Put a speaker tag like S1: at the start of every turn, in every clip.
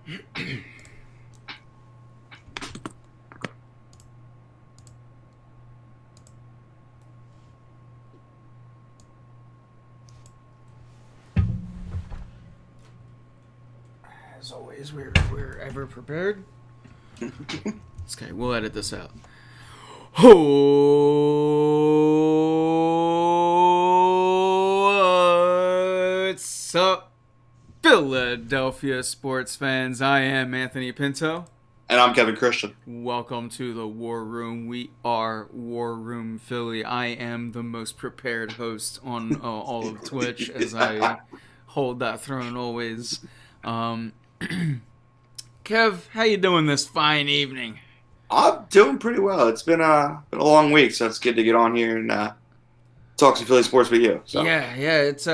S1: As always, we're ever prepared. Okay, we'll edit this out. What's up, Philadelphia sports fans? I am Anthony Pinto.
S2: And I'm Kevin Christian.
S1: Welcome to the War Room. We are War Room Philly. I am the most prepared host on all of Twitch as I hold that throne always. Kev, how you doing this fine evening?
S2: I'm doing pretty well. It's been a long week, so it's good to get on here and talk some Philly sports with you. So.
S1: Yeah, it's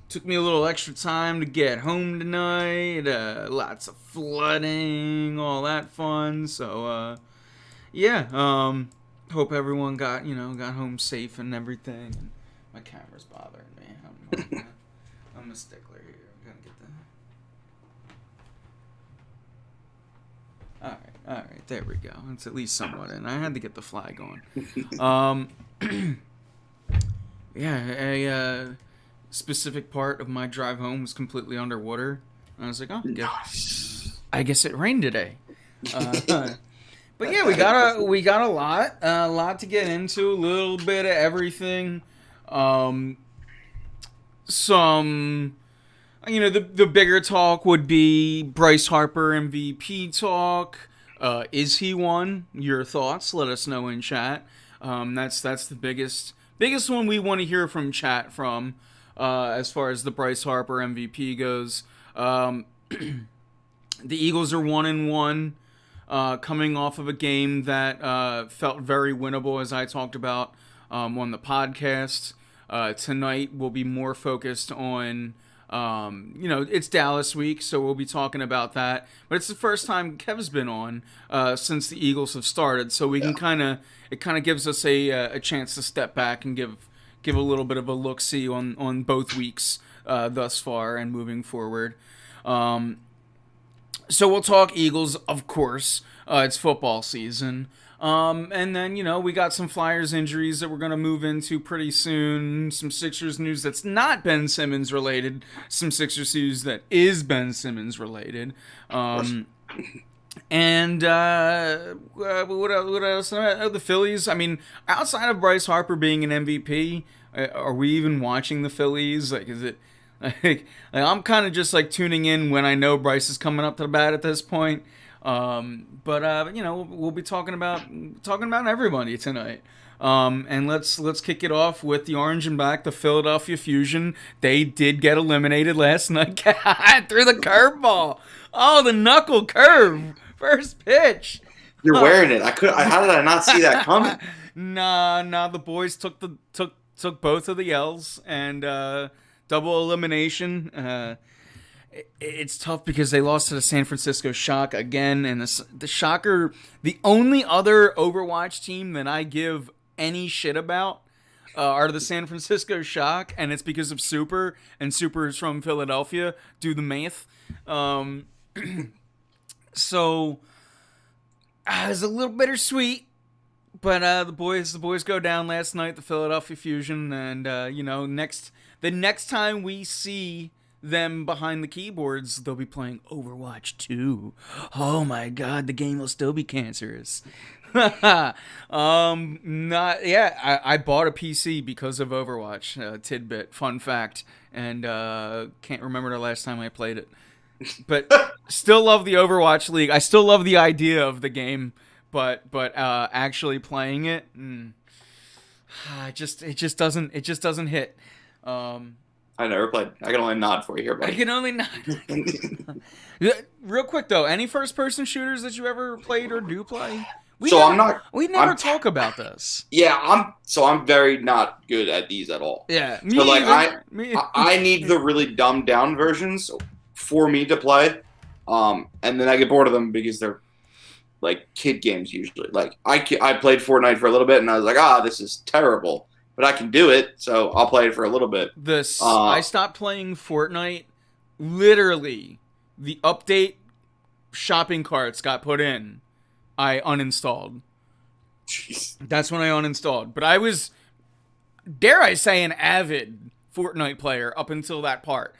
S1: took me a little extra time to get home tonight. Lots of flooding, all that fun. So hope everyone got home safe and everything. And my camera's bothering me. I'm a stickler here. I'm gonna get that. All right, there we go. It's at least somewhat in. I had to get the flag on. A specific part of my drive home was completely underwater. I was like,
S2: Nice.
S1: I guess it rained today. But yeah, we got a lot to get into. A little bit of everything. The bigger talk would be Bryce Harper MVP talk. Is he one? Your thoughts? Let us know in chat. That's the biggest one we want to hear from chat from. As far as the Bryce Harper MVP goes, the Eagles are 1-1, coming off of a game that felt very winnable, as I talked about on the podcast. Tonight we'll be more focused on, it's Dallas week, so we'll be talking about that. But it's the first time Kev's been on since the Eagles have started, so we can it kind of gives us a chance to step back and give a little bit of a look-see on both weeks thus far and moving forward. So we'll talk Eagles, of course. It's football season. And then, we got some Flyers injuries that we're going to move into pretty soon. Some Sixers news that's not Ben Simmons related. Some Sixers news that is Ben Simmons related. And what else? The Phillies. I mean, outside of Bryce Harper being an MVP, are we even watching the Phillies? Like, is it? Like I'm kind of just like tuning in when I know Bryce is coming up to the bat at this point. But we'll be talking about everybody tonight. And let's kick it off with the orange and black, the Philadelphia Fusion. They did get eliminated last night. Threw the curveball. Oh, the knuckle curve. First pitch.
S2: You're wearing it. How did I not see that coming?
S1: Nah. The boys took both of the L's and double elimination. It's tough because they lost to the San Francisco Shock again, and the Shocker, the only other Overwatch team that I give any shit about are the San Francisco Shock, and it's because of Super, and Super is from Philadelphia. Do the math. So it was a little bittersweet, but the boys go down last night, the Philadelphia Fusion, and the next time we see them behind the keyboards, they'll be playing Overwatch 2. Oh my god, the game will still be cancerous. I bought a PC because of Overwatch. Tidbit, fun fact, and can't remember the last time I played it. But still love the Overwatch League. I still love the idea of the game, but actually playing it, it just doesn't hit.
S2: I never played. I can only nod for you here, buddy.
S1: I can only nod. Real quick though, any first-person shooters that you ever played or do play? We never talk about this.
S2: Yeah, I'm very not good at these at all.
S1: Yeah,
S2: so like I need the really dumbed down versions for me to play, and then I get bored of them because they're like kid games usually. Like I played Fortnite for a little bit and I was like, this is terrible. But I can do it, so I'll play it for a little bit.
S1: I stopped playing Fortnite literally the update shopping carts got put in, I uninstalled.
S2: Jeez.
S1: That's when I uninstalled. But I was, dare I say, an avid Fortnite player up until that part.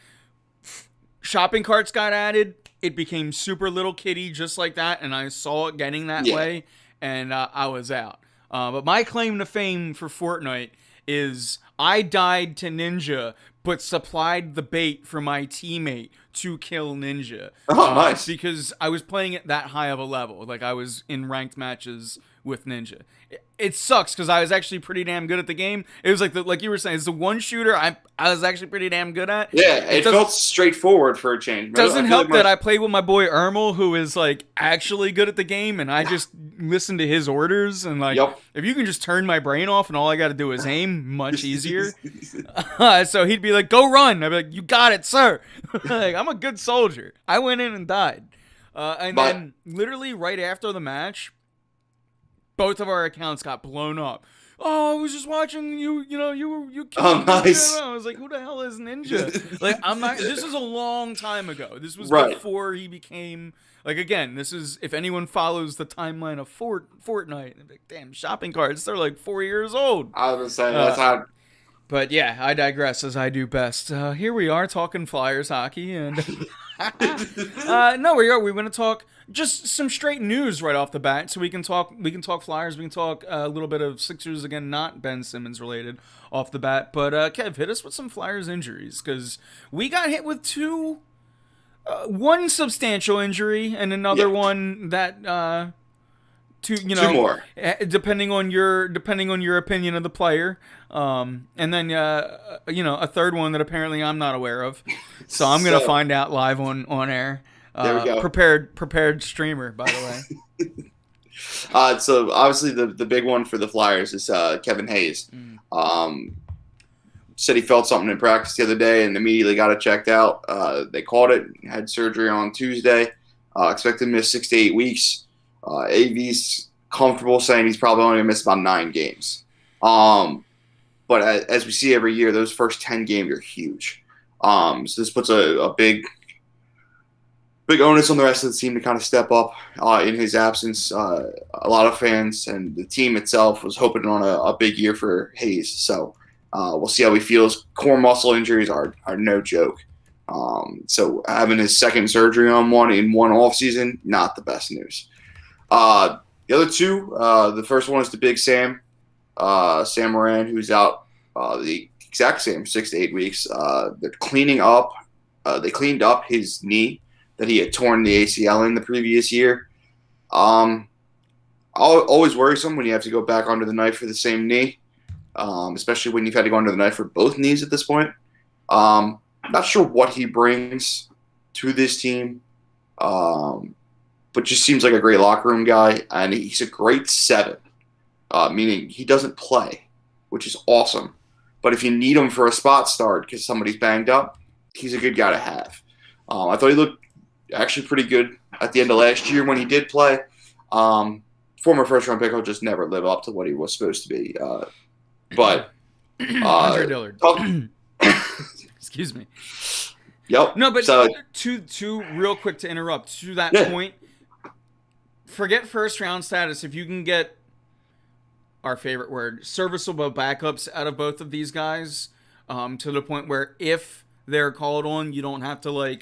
S1: Shopping carts got added. It became super little kitty just like that, and I saw it getting that way, and I was out. But my claim to fame for Fortnite is I died to Ninja, but supplied the bait for my teammate to kill Ninja.
S2: Oh, nice.
S1: Because I was playing at that high of a level. Like, I was in ranked matches with Ninja. It sucks because I was actually pretty damn good at the game. It was like you were saying, it's the one shooter I was actually pretty damn good at.
S2: Yeah, it felt straightforward for a change.
S1: Doesn't help that I played with my boy Ermel, who is like actually good at the game, and I just listen to his orders. And like, if you can just turn my brain off and all I got to do is aim, much easier. So he'd be like, "Go run!" I'd be like, "You got it, sir." Like, I'm a good soldier. I went in and died, then literally right after the match, both of our accounts got blown up. Oh, I was just watching you. You know, you killed
S2: nice.
S1: Ninja. I was like, who the hell is Ninja? Like, I'm not. This is a long time ago. This was before he became. Like, again, this is, if anyone follows the timeline of Fortnite, like, damn, shopping carts, they're like 4 years old.
S2: I was saying that's how.
S1: But yeah, I digress as I do best. Here we are talking Flyers hockey, and no, we are. We're going to talk just some straight news right off the bat, so we can talk Flyers, we can talk a little bit of Sixers again, not Ben Simmons related off the bat. But Kev, hit us with some Flyers injuries, because we got hit with two, one substantial injury and another one that. Two
S2: more,
S1: depending on your opinion of the player, and then a third one that apparently I'm not aware of, so I'm gonna find out live on air.
S2: There we go.
S1: Prepared streamer, by the
S2: way. So obviously the big one for the Flyers is Kevin Hayes. Said he felt something in practice the other day and immediately got it checked out. They caught it, had surgery on Tuesday. Expected to miss 6 to 8 weeks. AV's comfortable saying he's probably only going to miss about 9 games. But as we see every year, those first 10 games are huge. So this puts a big onus on the rest of the team to kind of step up in his absence. A lot of fans and the team itself was hoping on a big year for Hayes. So we'll see how he feels. Core muscle injuries are no joke. So having his second surgery on one in one offseason, not the best news. The other two, the first one is the big Sam Moran, who's out the exact same 6 to 8 weeks. They're cleaning up. They cleaned up his knee that he had torn the ACL in the previous year. Always worrisome when you have to go back under the knife for the same knee, especially when you've had to go under the knife for both knees at this point. Not sure what he brings to this team. But just seems like a great locker room guy, and he's a great 7, meaning he doesn't play, which is awesome. But if you need him for a spot start because somebody's banged up, he's a good guy to have. I thought he looked actually pretty good at the end of last year when he did play. Former first-round pick will just never live up to what he was supposed to be. But
S1: Andre Dillard. Excuse me.
S2: Yep.
S1: No, but to real quick to interrupt, to that point, forget first round status. If you can get our favorite word, serviceable backups out of both of these guys, to the point where if they're called on, you don't have to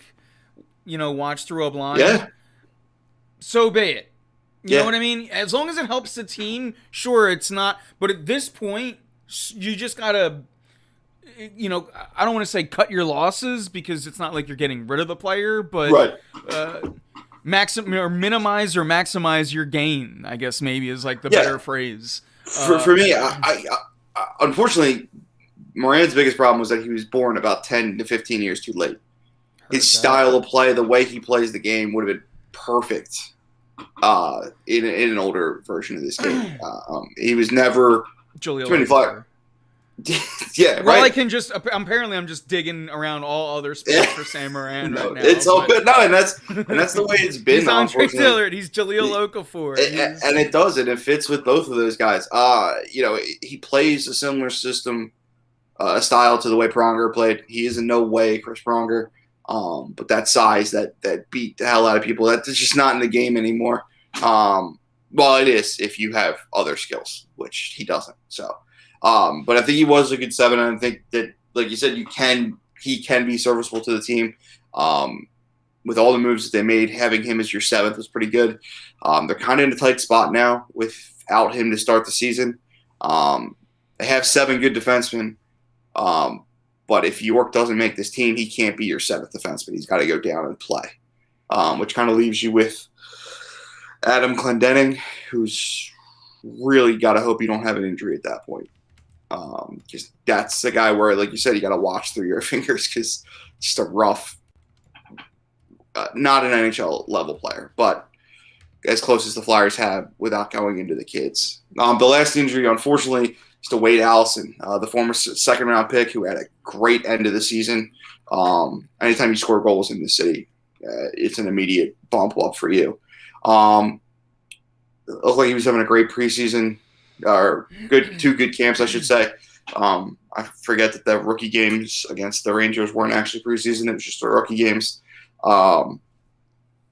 S1: watch through a blind.
S2: Yeah. So
S1: be it. You know what I mean? As long as it helps the team, sure, it's not. But at this point, you just gotta, I don't want to say cut your losses because it's not like you're getting rid of the player, but minimize or maximize your gain, I guess maybe is like the better phrase.
S2: For me, I unfortunately, Moran's biggest problem was that he was born about 10 to 15 years too late. His style of play, the way he plays the game, would have been perfect in an older version of this game. He was never
S1: Julio.
S2: Yeah,
S1: well, I can just apparently I'm just digging around all other sports for Sam Moran right now.
S2: It's all good. No, and that's the way it's been.
S1: He's Andre Dillard. He's Jaleel Okafor.
S2: And it does, and it fits with both of those guys. He plays a similar system, style to the way Pronger played. He is in no way Chris Pronger. But that size that beat the hell out of people, that's just not in the game anymore. Well, it is if you have other skills, which he doesn't. So, but I think he was a good 7, and I think that, like you said, he can be serviceable to the team. With all the moves that they made, having him as your 7th was pretty good. They're kind of in a tight spot now without him to start the season. They have 7 good defensemen, but if York doesn't make this team, he can't be your 7th defenseman. He's got to go down and play, which kind of leaves you with Adam Clendenning, who's really got to hope you don't have an injury at that point. Because that's the guy where, like you said, you got to watch through your fingers because it's just a rough, not an NHL level player, but as close as the Flyers have without going into the kids. The last injury, unfortunately, is to Wade Allison, the former 2nd-round pick who had a great end of the season. Anytime you score goals in the city, it's an immediate bump up for you. Looked like he was having a great preseason, or 2 good camps, I should say. I forget that the rookie games against the Rangers weren't actually preseason; it was just the rookie games.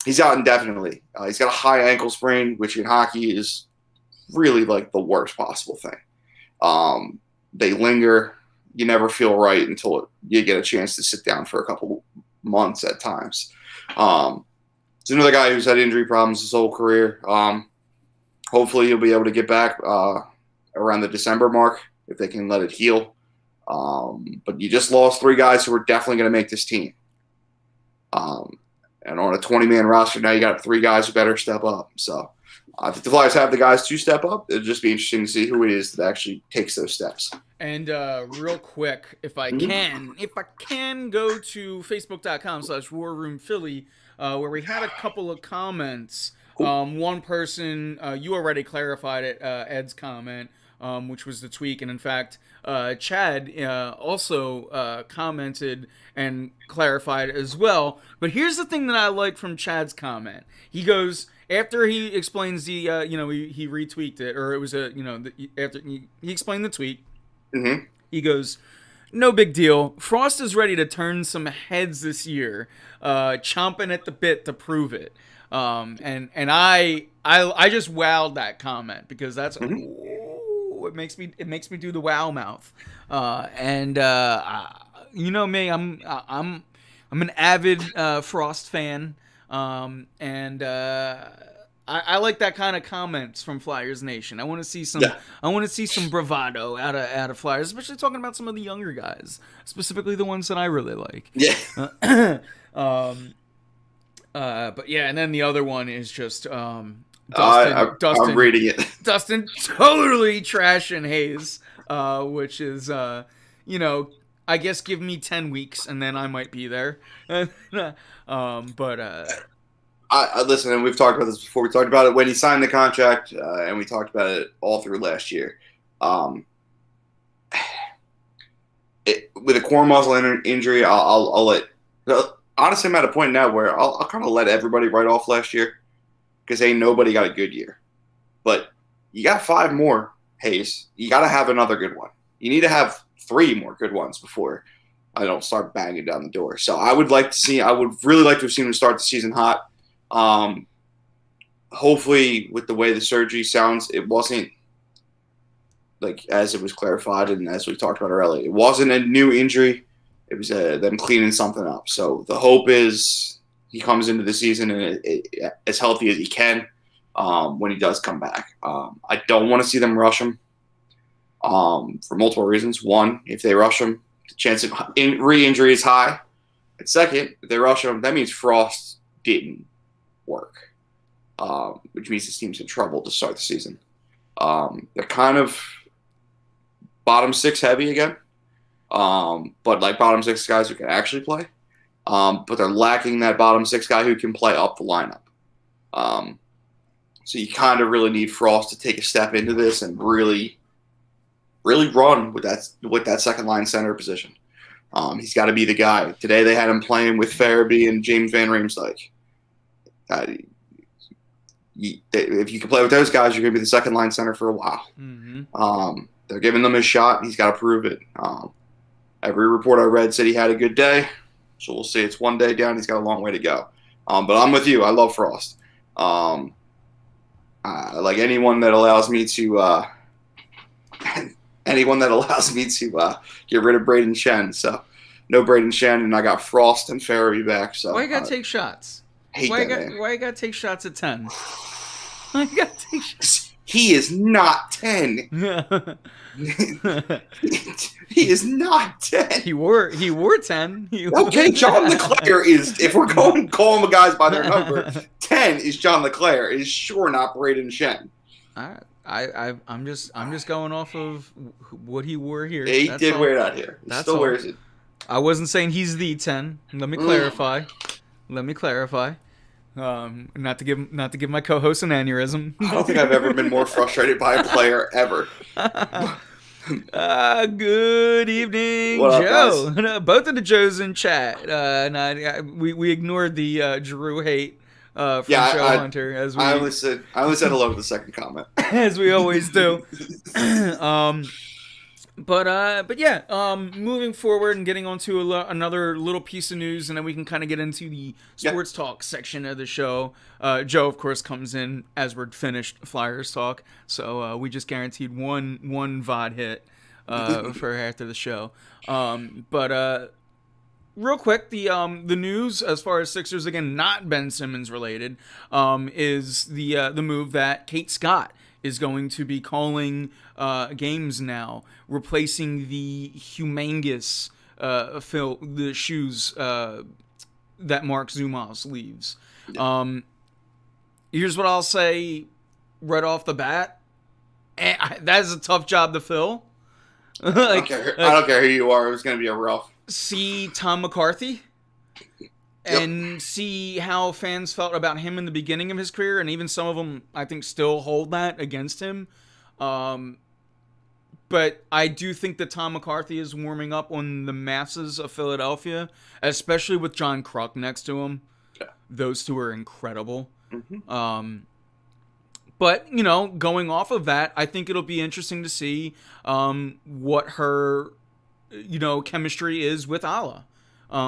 S2: He's out indefinitely. He's got a high ankle sprain, which in hockey is really like the worst possible thing. They linger. You never feel right until you get a chance to sit down for a couple months at times. It's another guy who's had injury problems his whole career. Hopefully he'll be able to get back around the December mark if they can let it heal. But you just lost 3 guys who are definitely going to make this team. And on a 20-man roster, now you got 3 guys who better step up. So I think the Flyers have the guys to step up. It'll just be interesting to see who it is that actually takes those steps.
S1: And real quick, if I can go to facebook.com/warroomphilly, where we had a couple of comments. Cool. One person, you already clarified it, Ed's comment, which was the tweak. And in fact, Chad also commented and clarified as well. But here's the thing that I like from Chad's comment. He goes, after he explains the, he retweaked it, or it was after he explained the tweet, he goes, no big deal. Frost is ready to turn some heads this year, chomping at the bit to prove it. And I just wowed that comment because that's ooh, it makes me do the wow mouth. You know me, I'm an avid Frost fan. I like that kind of comments from Flyers Nation. I want to see some. Yeah. I want to see some bravado out of Flyers, especially talking about some of the younger guys, specifically the ones that I really like.
S2: Yeah.
S1: But yeah, and then the other one is just Dustin.
S2: I'm reading it.
S1: Dustin totally trashing Hayes, which is I guess give me 10 weeks and then I might be there.
S2: I listen, and we've talked about this before. We talked about it when he signed the contract, and we talked about it all through last year. With a core muscle injury, I'll let. Honestly, I'm at a point now where I'll kind of let everybody write off last year because ain't nobody got a good year. But you got 5 more, Hayes. You got to have another good one. You need to have 3 more good ones before I don't start banging down the door. So I would really like to have seen him start the season hot. Hopefully, with the way the surgery sounds, it wasn't like as it was clarified and as we talked about earlier. It wasn't a new injury. It was them cleaning something up. So the hope is he comes into the season and as healthy as he can when he does come back. I don't want to see them rush him for multiple reasons. One, if they rush him, the chance of re-injury is high. And second, if they rush him, that means Frost didn't work, which means this team's in trouble to start the season. They're kind of bottom 6 heavy again. But like bottom 6 guys who can actually play. But they're lacking that bottom 6 guy who can play up the lineup. So you kind of really need Frost to take a step into this and really, really run with that second line center position. He's got to be the guy. Today they had him playing with Farabee and James Van Riemsdyk. If you can play with those guys, you're going to be the second line center for a while. Mm-hmm. They're giving them a shot. He's got to prove it. Every report I read said he had a good day. So we'll see. It's one day down. He's got a long way to go. But I'm with you. I love Frost. Like anyone that allows me to get rid of Braden Shen. So no Braden Shen, and I got Frost and Farabee back. So
S1: why you gotta take shots?
S2: Hate
S1: why
S2: that man.
S1: Why you gotta take shots at 10? Why you gotta take shots?
S2: He is not 10. He is not 10.
S1: He wore 10.
S2: Okay, John LeClaire is, if we're going calling the guys by their number, 10 is John LeClaire. It is sure not Braden Shen.
S1: I'm just going off of what he wore here.
S2: He did wear that here. He still wears it.
S1: I wasn't saying he's the 10. Let me clarify. Not to give my co-host an aneurysm.
S2: I don't think I've ever been more frustrated by a player ever.
S1: Good evening, Joe. Both of the Joes in chat. We ignored the Drew hate from Joe Hunter. I
S2: only said hello to the second comment,
S1: as we always do. But yeah, moving forward and getting onto another little piece of news, and then we can kind of get into the sports talk section of the show. Joe, of course, comes in as we're finished Flyers talk, so we just guaranteed one VOD hit for after the show. But real quick, the news as far as Sixers, again, not Ben Simmons related, is the move that Kate Scott is going to be calling games now, replacing the humongous the shoes that Mark Zumos leaves. Here's what I'll say right off the bat. That is a tough job to fill.
S2: I don't care who you are. It was going to be a rough.
S1: See Tom McCarthy and see how fans felt about him in the beginning of his career, and even some of them, I think, still hold that against him. But I do think that Tom McCarthy is warming up on the masses of Philadelphia, especially with John Kruk next to him. Yeah. Those two are incredible. Mm-hmm. But, going off of that, I think it'll be interesting to see what her, chemistry is with Ala.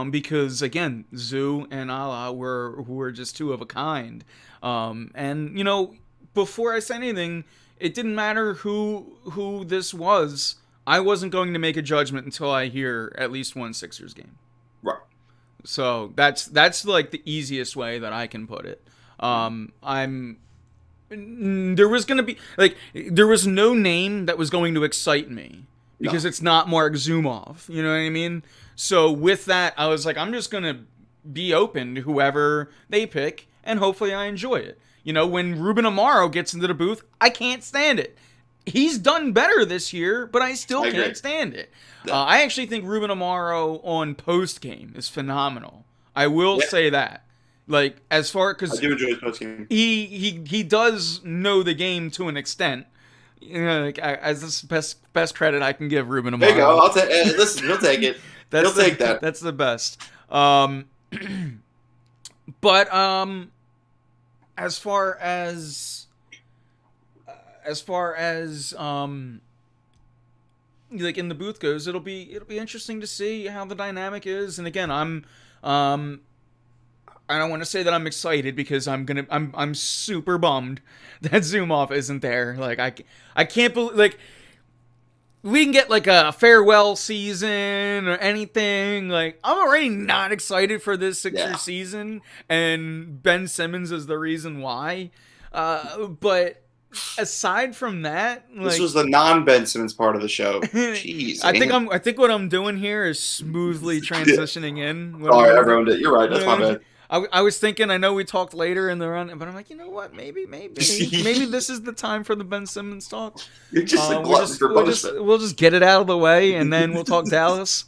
S1: Because, again, Zoo and Ala were just two of a kind. And, before I say anything, it didn't matter who this was. I wasn't going to make a judgment until I hear at least one Sixers game.
S2: Right.
S1: So that's like the easiest way that I can put it. There was no name that was going to excite me because it's not Mark Zumov. You know what I mean? So with that, I was like, I'm just going to be open to whoever they pick, and hopefully I enjoy it. When Ruben Amaro gets into the booth, I can't stand it. He's done better this year, but I still can't stand it. I actually think Ruben Amaro on post game is phenomenal. I will say that. Like, as far, because
S2: I do enjoy his post game.
S1: He does know the game to an extent. As this best credit I can give Ruben Amaro.
S2: There you go. Listen, he'll take it. He'll take that.
S1: That's the best. But as far as like in the booth goes, it'll be interesting to see how the dynamic is. And again, I don't want to say that I'm excited because I'm super bummed that Zumov isn't there. Like I can't believe, like, we can get like a farewell season or anything. Like, I'm already not excited for this Sixers season, and Ben Simmons is the reason why. But aside from that,
S2: this was the non-Ben Simmons part of the show. Jeez,
S1: I think what I'm doing here is smoothly transitioning in.
S2: Sorry, I ruined it. You're right. That's my bad.
S1: I was thinking, I know we talked later in the run, but I'm like, you know what? Maybe this is the time for the Ben Simmons talk.
S2: You're just a glutton for punishment.
S1: We'll just get it out of the way, and then we'll talk Dallas.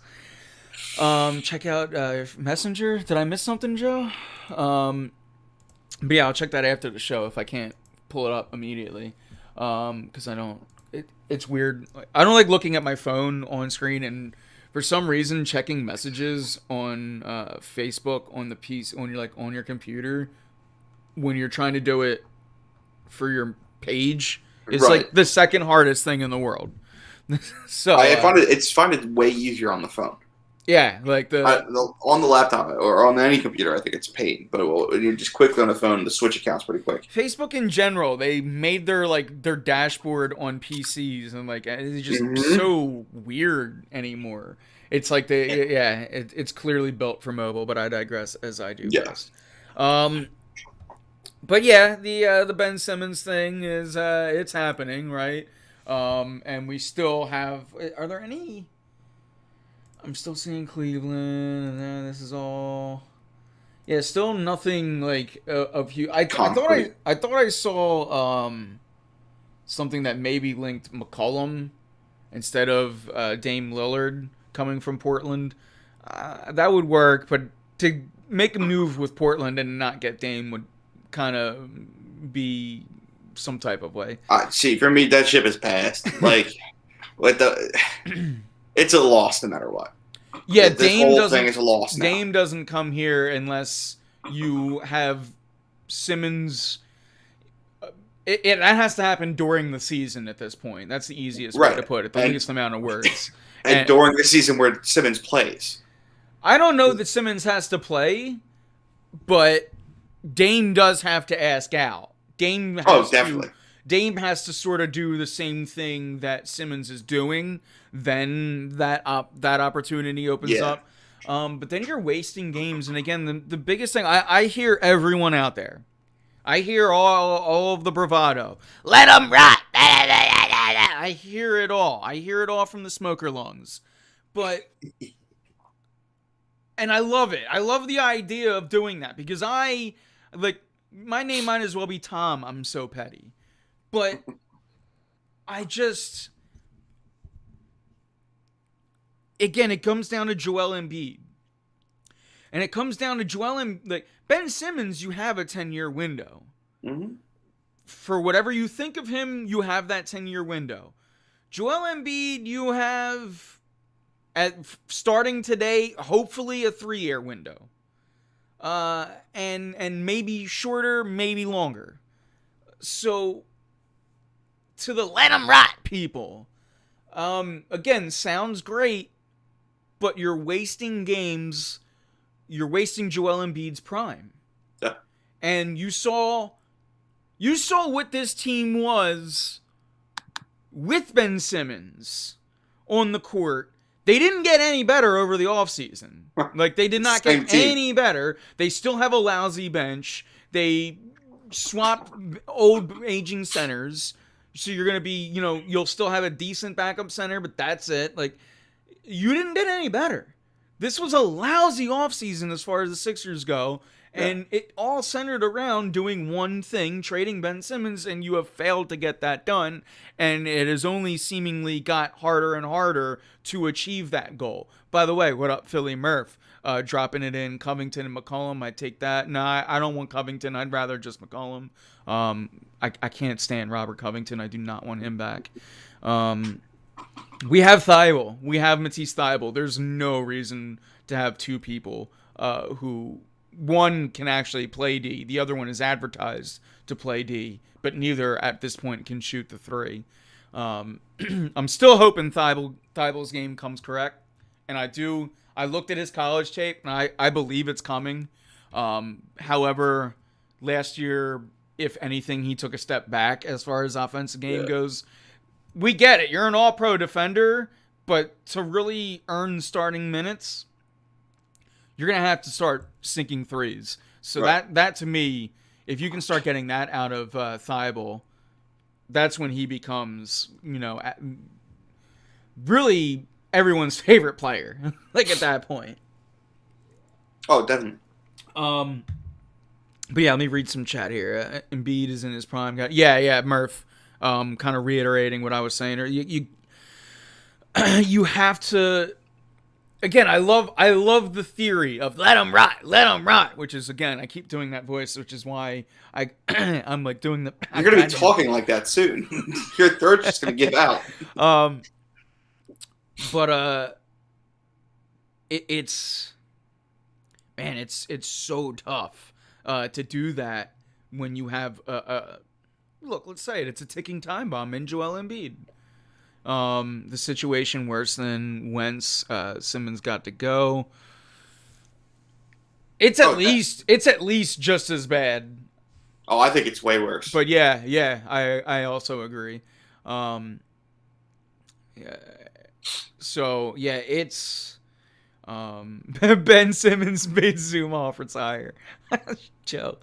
S1: Check out Messenger. Did I miss something, Joe? But yeah, I'll check that after the show if I can't pull it up immediately. Because I don't. It's weird. I don't like looking at my phone on screen, and for some reason, checking messages on Facebook on the piece on your computer when you're trying to do it for your page is like the second hardest thing in the world. So
S2: I find it way easier on the phone.
S1: Yeah, like
S2: On the laptop or on any computer, I think it's a pain. But when you're just quickly on the phone, the switch account's pretty quick.
S1: Facebook in general, they made their dashboard on PCs, and like it's just
S2: Hmm.
S1: so weird anymore. It's like it's clearly built for mobile, but I digress as I do
S2: Yeah.
S1: best. Um, but yeah, the Ben Simmons thing is it's happening, right? And we still have. Are there any? I'm still seeing Cleveland, and then this is all. Yeah, still nothing like of you.
S2: Concrete.
S1: I thought I saw something that maybe linked McCollum instead of Dame Lillard coming from Portland. That would work, but to make a move with Portland and not get Dame would kind of be some type of way.
S2: See, for me, that ship has passed. Like, what the? It's a loss no matter what.
S1: Yeah,
S2: This whole thing is a loss now.
S1: Dame doesn't come here unless you have Simmons. That has to happen during the season at this point. That's the easiest way to
S2: Right.
S1: put it. The least amount of words.
S2: And during the season where Simmons plays.
S1: I don't know that Simmons has to play, but Dame does have to ask out.
S2: Definitely.
S1: Dame has to sort of do the same thing that Simmons is doing. Then that opportunity opens up. But then you're wasting games. And again, the biggest thing I hear everyone out there. I hear all of the bravado. Let them rot. I hear it all. I hear it all from the smoker lungs. And I love it. I love the idea of doing that because my name might as well be Tom. I'm so petty. But again, it comes down to Joel Embiid. And it comes down to Ben Simmons, you have a 10-year window.
S2: Mm-hmm.
S1: For whatever you think of him, you have that 10-year window. Joel Embiid, you have, starting today, hopefully a 3-year window. And maybe shorter, maybe longer. So, to the let 'em rot people, again, sounds great, but you're wasting games. You're wasting Joel Embiid's prime.
S2: Yeah.
S1: And you saw what this team was with Ben Simmons on the court. They didn't get any better over the offseason. Like, they did not get any better. They still have a lousy bench. They swapped old aging centers. So you're going to be, you'll still have a decent backup center, but that's it. Like, you didn't get any better. This was a lousy offseason as far as the Sixers go, and it all centered around doing one thing, trading Ben Simmons, and you have failed to get that done, and it has only seemingly got harder and harder to achieve that goal. By the way, what up, Philly Murph? Dropping it in, Covington and McCollum, I take that. No, I don't want Covington. I'd rather just McCollum. I can't stand Robert Covington. I do not want him back. We have Thibault. We have Matisse Thibault. There's no reason to have two people who, one can actually play D, the other one is advertised to play D, but neither at this point can shoot the three. I'm still hoping Thibault's game comes correct, and I looked at his college tape, and I believe it's coming. However, last year, if anything, he took a step back as far as offensive game goes. We get it. You're an all-pro defender, but to really earn starting minutes, you're going to have to start sinking threes. So that to me, if you can start getting that out of Thibault, that's when he becomes, really everyone's favorite player. Like, at that point.
S2: Oh, definitely.
S1: But yeah, let me read some chat here. Embiid is in his prime. Yeah, Murph. Kind of reiterating what I was saying. Or you have to. Again, I love the theory of let them rot, which is, again, I keep doing that voice, which is why I'm like doing the.
S2: You're gonna be talking like that soon. Your throat's just gonna give out.
S1: But it's so tough to do that when you have look, let's say it. It's a ticking time bomb in Joel Embiid. The situation worse than Wentz. Simmons got to go. It's at least just as bad.
S2: Oh, I think it's way worse.
S1: But yeah, I also agree. Um, yeah, so yeah, it's Ben Simmons made Zumhoff retire. Joe,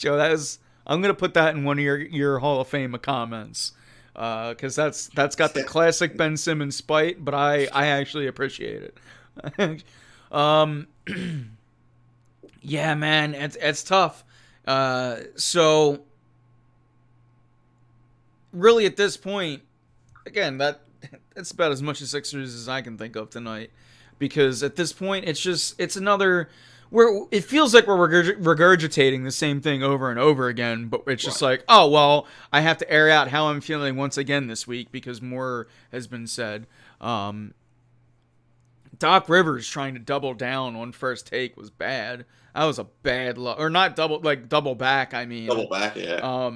S1: that is. I'm gonna put that in one of your Hall of Fame comments, because that's got the classic Ben Simmons spite, but I actually appreciate it. um, yeah, man, it's tough. So really, at this point, again, that's about as much as Sixers as I can think of tonight, because at this point, it's another where it feels like we're regurgitating the same thing over and over again, but it's just like, oh well, I have to air out how I'm feeling once again this week because more has been said. Doc Rivers trying to double down on First Take was bad. That was a bad look, or not double back. I mean,
S2: Double back, yeah.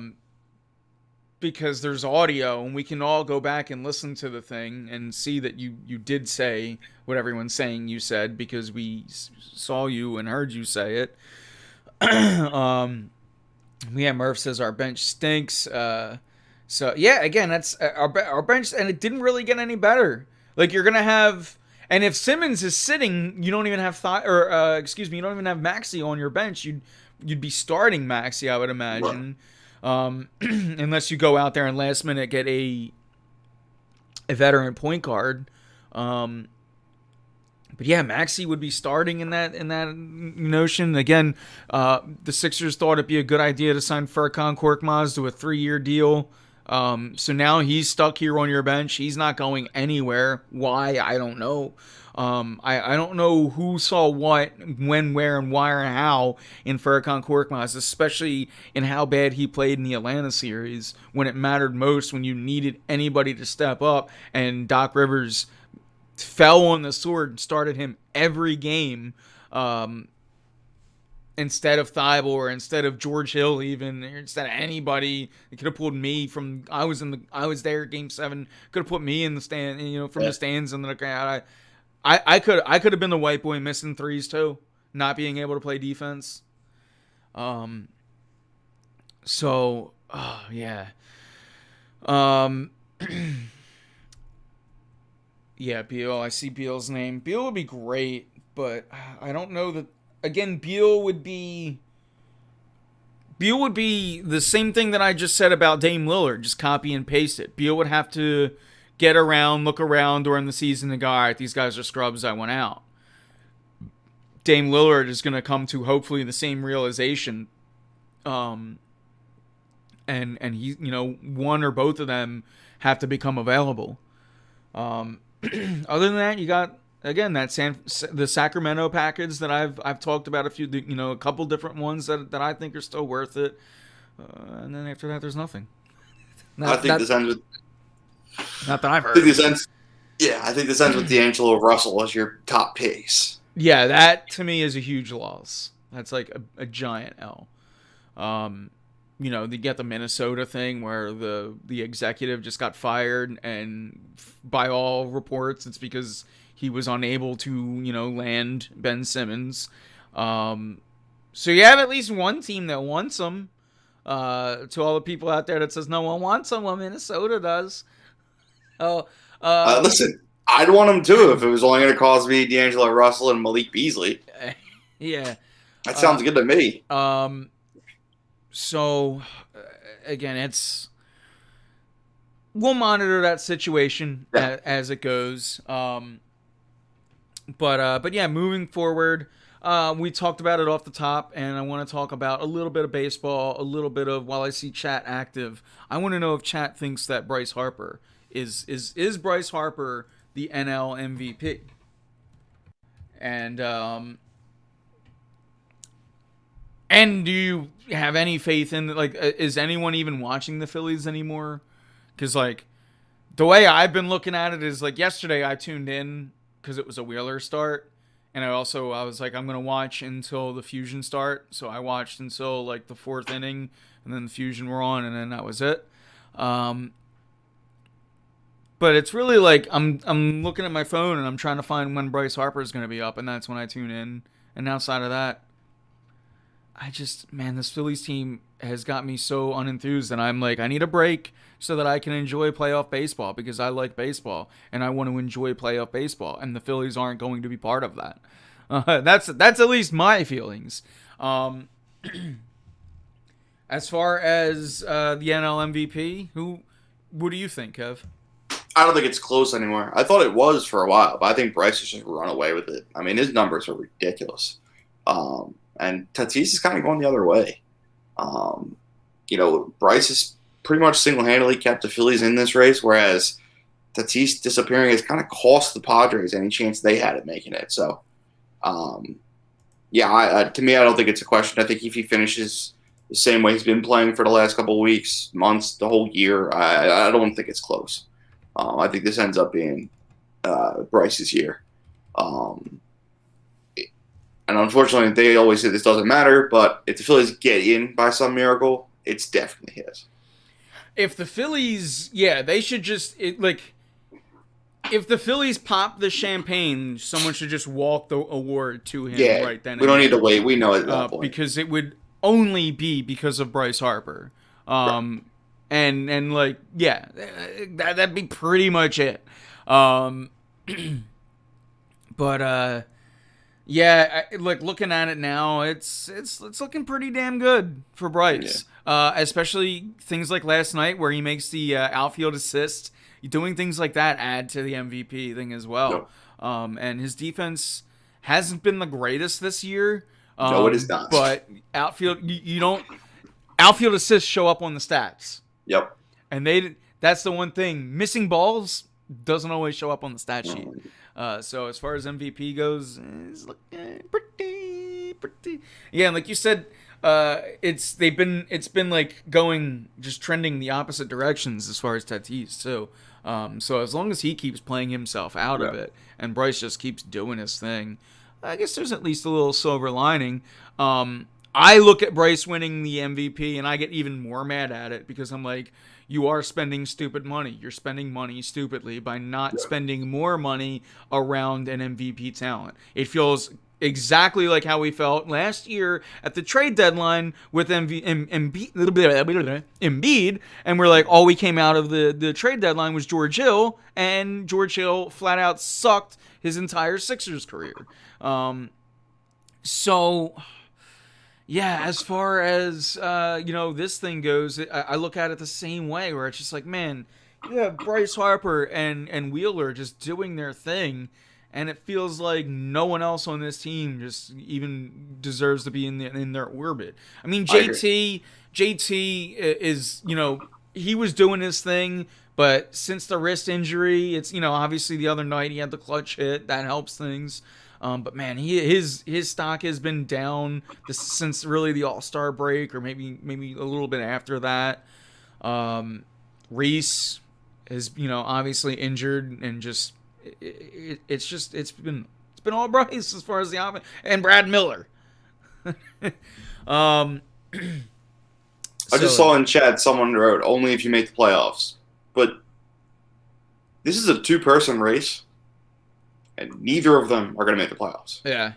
S1: Because there's audio and we can all go back and listen to the thing and see that you did say what everyone's saying you said because we saw you and heard you say it. Yeah, Murph says our bench stinks. So yeah, again, that's our bench, and it didn't really get any better. Like you're gonna have, and if Simmons is sitting, you don't even have you don't even have Maxey on your bench. You'd be starting Maxey, I would imagine. Unless you go out there and last minute get a veteran point guard. But yeah, Maxey would be starting in that notion. Again, the Sixers thought it'd be a good idea to sign Furkan Korkmaz to a 3-year deal. So now he's stuck here on your bench. He's not going anywhere. Why? I don't know. I don't know who saw what, when, where, and why, or how in Furkan Korkmaz, especially in how bad he played in the Atlanta series when it mattered most, when you needed anybody to step up, and Doc Rivers fell on the sword and started him every game, instead of Thibault or instead of George Hill, even, or instead of anybody. They could have pulled me from. I was there Game 7. Could have put me in the stand, from the stands and the crowd. I could have been the white boy missing threes too, not being able to play defense. So yeah. Yeah, Beal. I see Beal's name. Beal would be great, but I don't know that. Again, Beal would be the same thing that I just said about Dame Lillard. Just copy and paste it. Beal would have to look around during the season and go, all right, these guys are scrubs, I went out. Dame Lillard is going to come to hopefully the same realization. And he, one or both of them have to become available. Other than that, you got, again, the Sacramento package that I've talked about a couple different ones that I think are still worth it. And then after that, there's nothing.
S2: This ends with.
S1: Not that I've heard.
S2: I think this ends with D'Angelo Russell as your top piece.
S1: Yeah, that to me is a huge loss. That's like a giant L. They get the Minnesota thing where the executive just got fired, and by all reports, it's because he was unable to, land Ben Simmons. So you have at least one team that wants him. To all the people out there that says no one wants him, well, Minnesota does.
S2: Listen, I'd want him too if it was only going to cost me D'Angelo Russell and Malik Beasley.
S1: Yeah.
S2: That sounds good to me.
S1: So, again, we'll monitor that situation as it goes. But yeah, moving forward, we talked about it off the top, and I want to talk about a little bit of baseball, a little bit of, while I see chat active, I want to know if chat thinks that Bryce Harper is Bryce Harper the NL MVP? And do you have any faith in, is anyone even watching the Phillies anymore? Because, the way I've been looking at it is, yesterday I tuned in because it was a Wheeler start. And I was like, I'm going to watch until the Fusion start. So I watched until, the 4th inning, and then the Fusion were on, and then that was it. But it's really like I'm looking at my phone and I'm trying to find when Bryce Harper is going to be up, and that's when I tune in. And outside of that, man, this Phillies team has got me so unenthused, and I'm like, I need a break so that I can enjoy playoff baseball because I like baseball and I want to enjoy playoff baseball, and the Phillies aren't going to be part of that. That's at least my feelings. Um, as far as the NL MVP, what do you think, Kev?
S2: I don't think it's close anymore. I thought it was for a while, but I think Bryce has just run away with it. I mean, his numbers are ridiculous. And Tatis is kind of going the other way. Bryce has pretty much single-handedly kept the Phillies in this race, whereas Tatis disappearing has kind of cost the Padres any chance they had at making it. So, to me, I don't think it's a question. I think if he finishes the same way he's been playing for the last couple of weeks, months, the whole year, I don't think it's close. I think this ends up being Bryce's year. And unfortunately, they always say this doesn't matter, but if the Phillies get in by some miracle, it's definitely his.
S1: If the Phillies, they should just, if the Phillies pop the champagne, someone should just walk the award to him right then.
S2: We don't need to wait. We know at that point.
S1: Because it would only be because of Bryce Harper. Right. That'd be pretty much it. Looking at it now, it's looking pretty damn good for Bryce. Yeah. Especially things like last night where he makes the outfield assist. Doing things like that add to the MVP thing as well. Yep. And his defense hasn't been the greatest this year.
S2: No, it is not.
S1: But outfield outfield assists show up on the stats.
S2: Yep.
S1: And that's the one thing. Missing balls doesn't always show up on the stat sheet. So as far as MVP goes, it's looking pretty. Yeah, and like you said, it's been like going just trending the opposite directions as far as Tatis. So as long as he keeps playing himself out of it, and Bryce just keeps doing his thing, I guess there's at least a little silver lining. I look at Bryce winning the MVP and I get even more mad at it because I'm like, you are spending stupid money. You're spending money stupidly by not spending more money around an MVP talent. It feels exactly like how we felt last year at the trade deadline with Embiid, and we're like, all we came out of the trade deadline was George Hill, and George Hill flat out sucked his entire Sixers career. As far as, this thing goes, I look at it the same way, where it's just like, man, you have Bryce Harper and Wheeler just doing their thing, and it feels like no one else on this team just even deserves to be in their orbit. I mean, JT is, he was doing his thing, but since the wrist injury, it's, obviously the other night he had the clutch hit. That helps things. But man, his stock has been down since really the All-Star break, or maybe a little bit after that. Reese is obviously injured, and just it's been all Bryce as far as the offense, and Brad Miller.
S2: I just saw in chat someone wrote only if you make the playoffs, but this is a two-person race. And neither of them are going to make the playoffs.
S1: Yeah.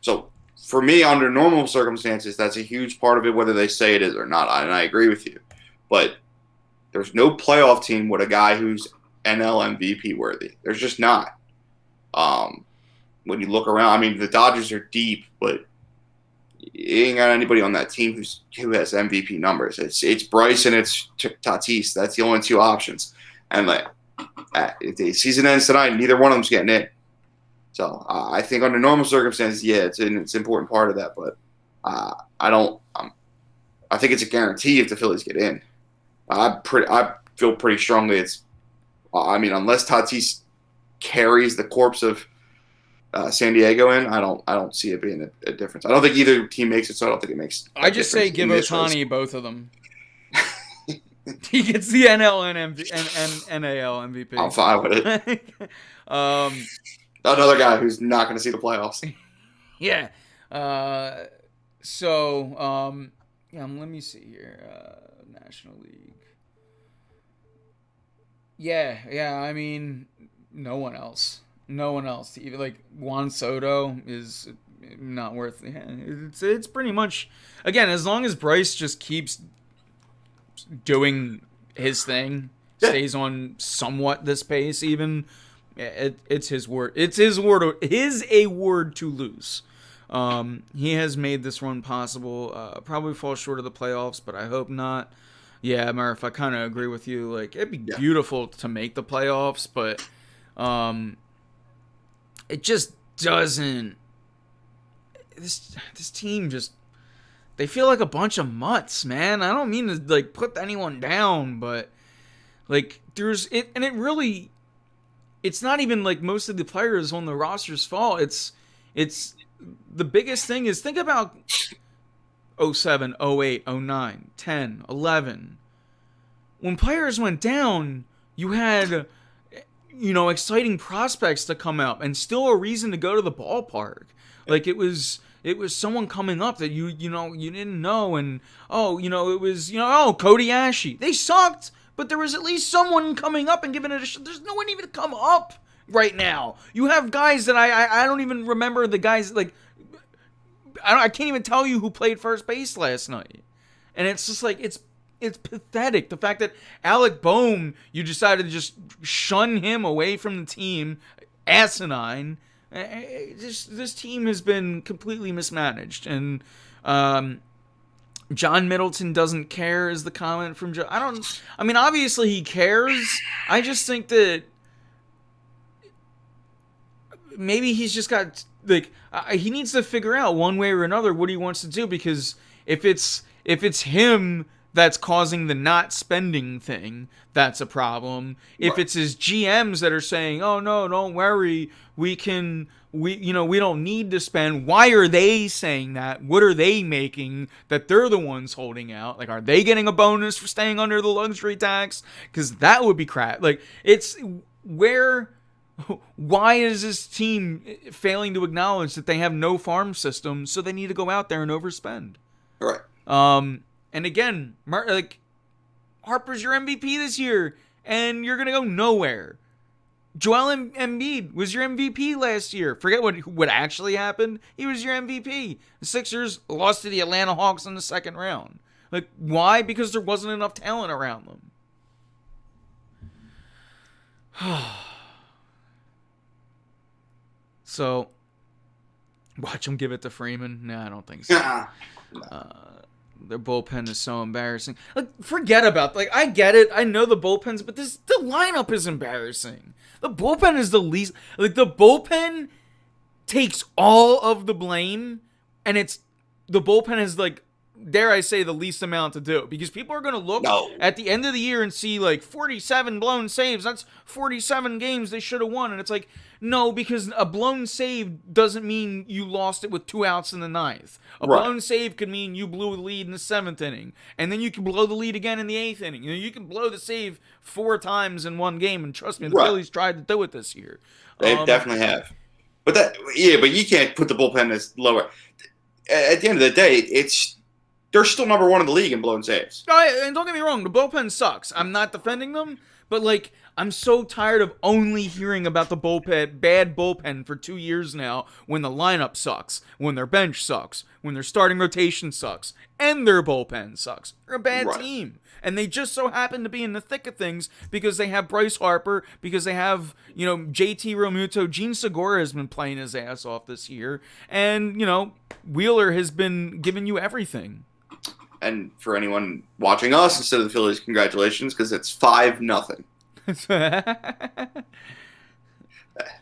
S2: So, for me, under normal circumstances, that's a huge part of it, whether they say it is or not. And I agree with you. But there's no playoff team with a guy who's NL MVP worthy. There's just not. When you look around, I mean, the Dodgers are deep, but you ain't got anybody on that team who has MVP numbers. It's Bryce and it's Tatis. That's the only two options. And if the season ends tonight, neither one of them's getting in. So I think under normal circumstances, it's an important part of that. But I think it's a guarantee if the Phillies get in. I feel pretty strongly unless Tatis carries the corpse of San Diego in, I don't see it being a difference. I don't think either team makes it, so I don't think it makes.
S1: I just say give Ohtani both of them. He gets the NL and NAL MVP.
S2: I'm fine with it. Another guy who's not going to see the playoffs.
S1: Yeah. Let me see here. National League. Yeah. I mean, no one else. No one else. Even like Juan Soto is not worth. Yeah, it's pretty much again as long as Bryce just keeps doing his thing,
S2: Yeah,
S1: stays on somewhat this pace, even it's his word. It's his word. His a word to lose. He has made this run possible. Probably fall short of the playoffs, but I hope not. Yeah, Murph, I kind of agree with you. Like, it'd be
S2: yeah.
S1: beautiful to make the playoffs, but um, it just doesn't. This team just they feel like a bunch of mutts, man. I don't mean to like put anyone down, but like there's it, and it really it's not even like most of the players on the roster's fault. It's the biggest thing is think about '07, '08, '09, 10, 11. When players went down, you had exciting prospects to come out and still a reason to go to the ballpark. Like it was someone coming up that you didn't know, and it was Cody Ashe. They sucked, but there was at least someone coming up and giving it a shot. There's no one even to come up right now. You have guys that I don't even remember the guys like I can't even tell you who played first base last night, and it's just like it's pathetic. The fact that Alec Boehm, you decided to just shun him away from the team, asinine. This team has been completely mismanaged, and John Middleton doesn't care is the comment from Joe. I mean, obviously he cares. I just think that maybe he's just got like he needs to figure out one way or another what he wants to do, because if it's him that's causing the not spending thing, that's a problem. If
S2: Right.
S1: it's his GMs that are saying, "Oh no, don't worry, we don't need to spend." Why are they saying that? What are they making that they're the ones holding out? Like, are they getting a bonus for staying under the luxury tax? Because that would be crap. Like, it's where. Why is this team failing to acknowledge that they have no farm system, so they need to go out there and overspend?
S2: Right.
S1: And again, like Harper's your MVP this year, and you're gonna go nowhere. Joel Embiid was your MVP last year. Forget what actually happened. He was your MVP. The Sixers lost to the Atlanta Hawks in the second round. Like, why? Because there wasn't enough talent around them. So, watch them give it to Freeman. No, I don't think so. Their bullpen is so embarrassing. Like, forget about I get it. I know the bullpens, but the lineup is embarrassing. The bullpen is the least. Like, the bullpen takes all of the blame, and the bullpen is like, dare I say, the least amount to do, because people are going to look
S2: No.
S1: at the end of the year and see like 47 blown saves. That's 47 games they should have won, and it's like, no, because a blown save doesn't mean you lost it with 2 outs in the ninth. A
S2: Right.
S1: blown save could mean you blew the lead in the 7th inning, and then you can blow the lead again in the 8th inning. You can blow the save 4 times in one game, and trust me, the
S2: Right.
S1: Phillies tried to do it this year.
S2: They definitely have. But you can't put the bullpen as lower. At the end of the day, they're still number one in the league in blown saves.
S1: And don't get me wrong, the bullpen sucks. I'm not defending them, but like, I'm so tired of only hearing about the bad bullpen for 2 years now, when the lineup sucks, when their bench sucks, when their starting rotation sucks, and their bullpen sucks. They're a bad
S2: Right.
S1: team. And they just so happen to be in the thick of things because they have Bryce Harper, because they have, JT Realmuto. Gene Segura has been playing his ass off this year. And, Wheeler has been giving you everything.
S2: And for anyone watching us instead of the Phillies, congratulations, because it's 5-0.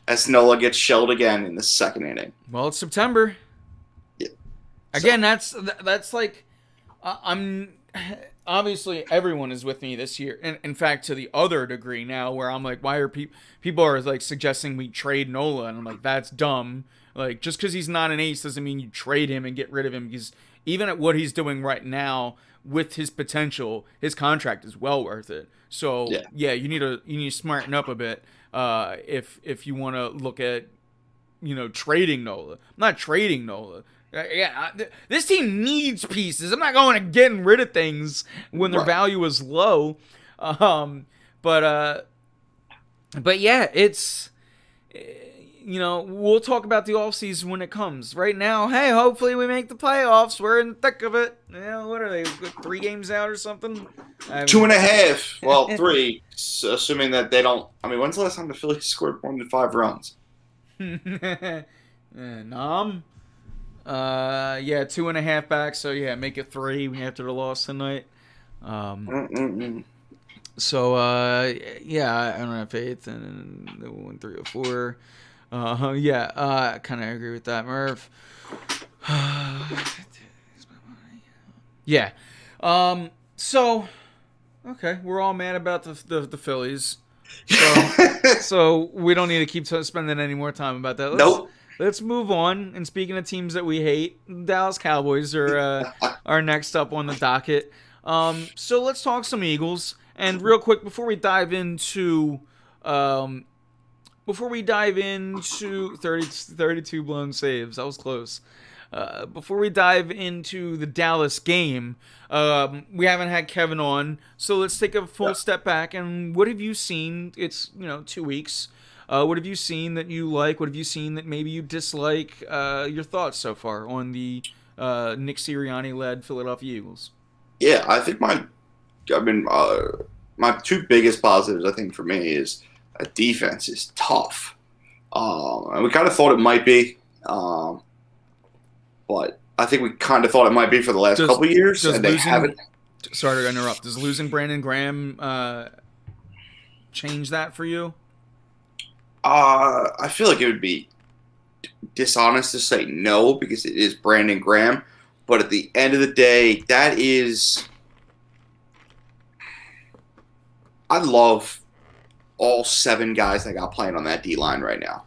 S2: Esnola gets shelled again in the second inning.
S1: Well, it's September.
S2: Yeah.
S1: Again, that's like, I'm obviously everyone is with me this year. And in fact, to the other degree now, where I'm like, why are people are like suggesting we trade Nola, and I'm like, that's dumb. Like, just because he's not an ace doesn't mean you trade him and get rid of him, because even at what he's doing right now with his potential, his contract is well worth it. So yeah, you need to smarten up a bit if you want to look at trading Nola. I'm not trading Nola. This team needs pieces. I'm not going to getting rid of things when their value is low. But But yeah, it's we'll talk about the offseason when it comes. Right now, hey, hopefully we make the playoffs. We're in the thick of it. What are they? 3 games out or something? I
S2: Two
S1: mean,
S2: and a half. Well, three, assuming that they don't. I mean, when's the last time the Phillies scored more than 5 runs?
S1: Nom. Yeah, 2.5 back. So yeah, make it 3 after the loss tonight. Um,
S2: Mm-mm-mm.
S1: so yeah, I don't have faith, and they will win 3 or 4. Yeah, I kind of agree with that, Merv. Yeah. So okay, we're all mad about the Phillies. So we don't need to keep spending any more time about that.
S2: Nope.
S1: Let's move on. And speaking of teams that we hate, Dallas Cowboys are next up on the docket. So let's talk some Eagles. And real quick before we dive into 32 blown saves, that was close. Before we dive into the Dallas game, we haven't had Kevin on, so let's take a full step back. And what have you seen? It's 2 weeks. What have you seen that you like? What have you seen that maybe you dislike? Your thoughts so far on the Nick Sirianni-led Philadelphia Eagles?
S2: Yeah, my two biggest positives, I think, for me is defense is tough. And we kind of thought it might be. But I think we kind of thought it might be for the last couple of years, and they haven't.
S1: Sorry to interrupt. Does losing Brandon Graham change that for you?
S2: I feel like it would be dishonest to say no because it is Brandon Graham. But at the end of the day, that is. I love all 7 guys that got playing on that D line right now.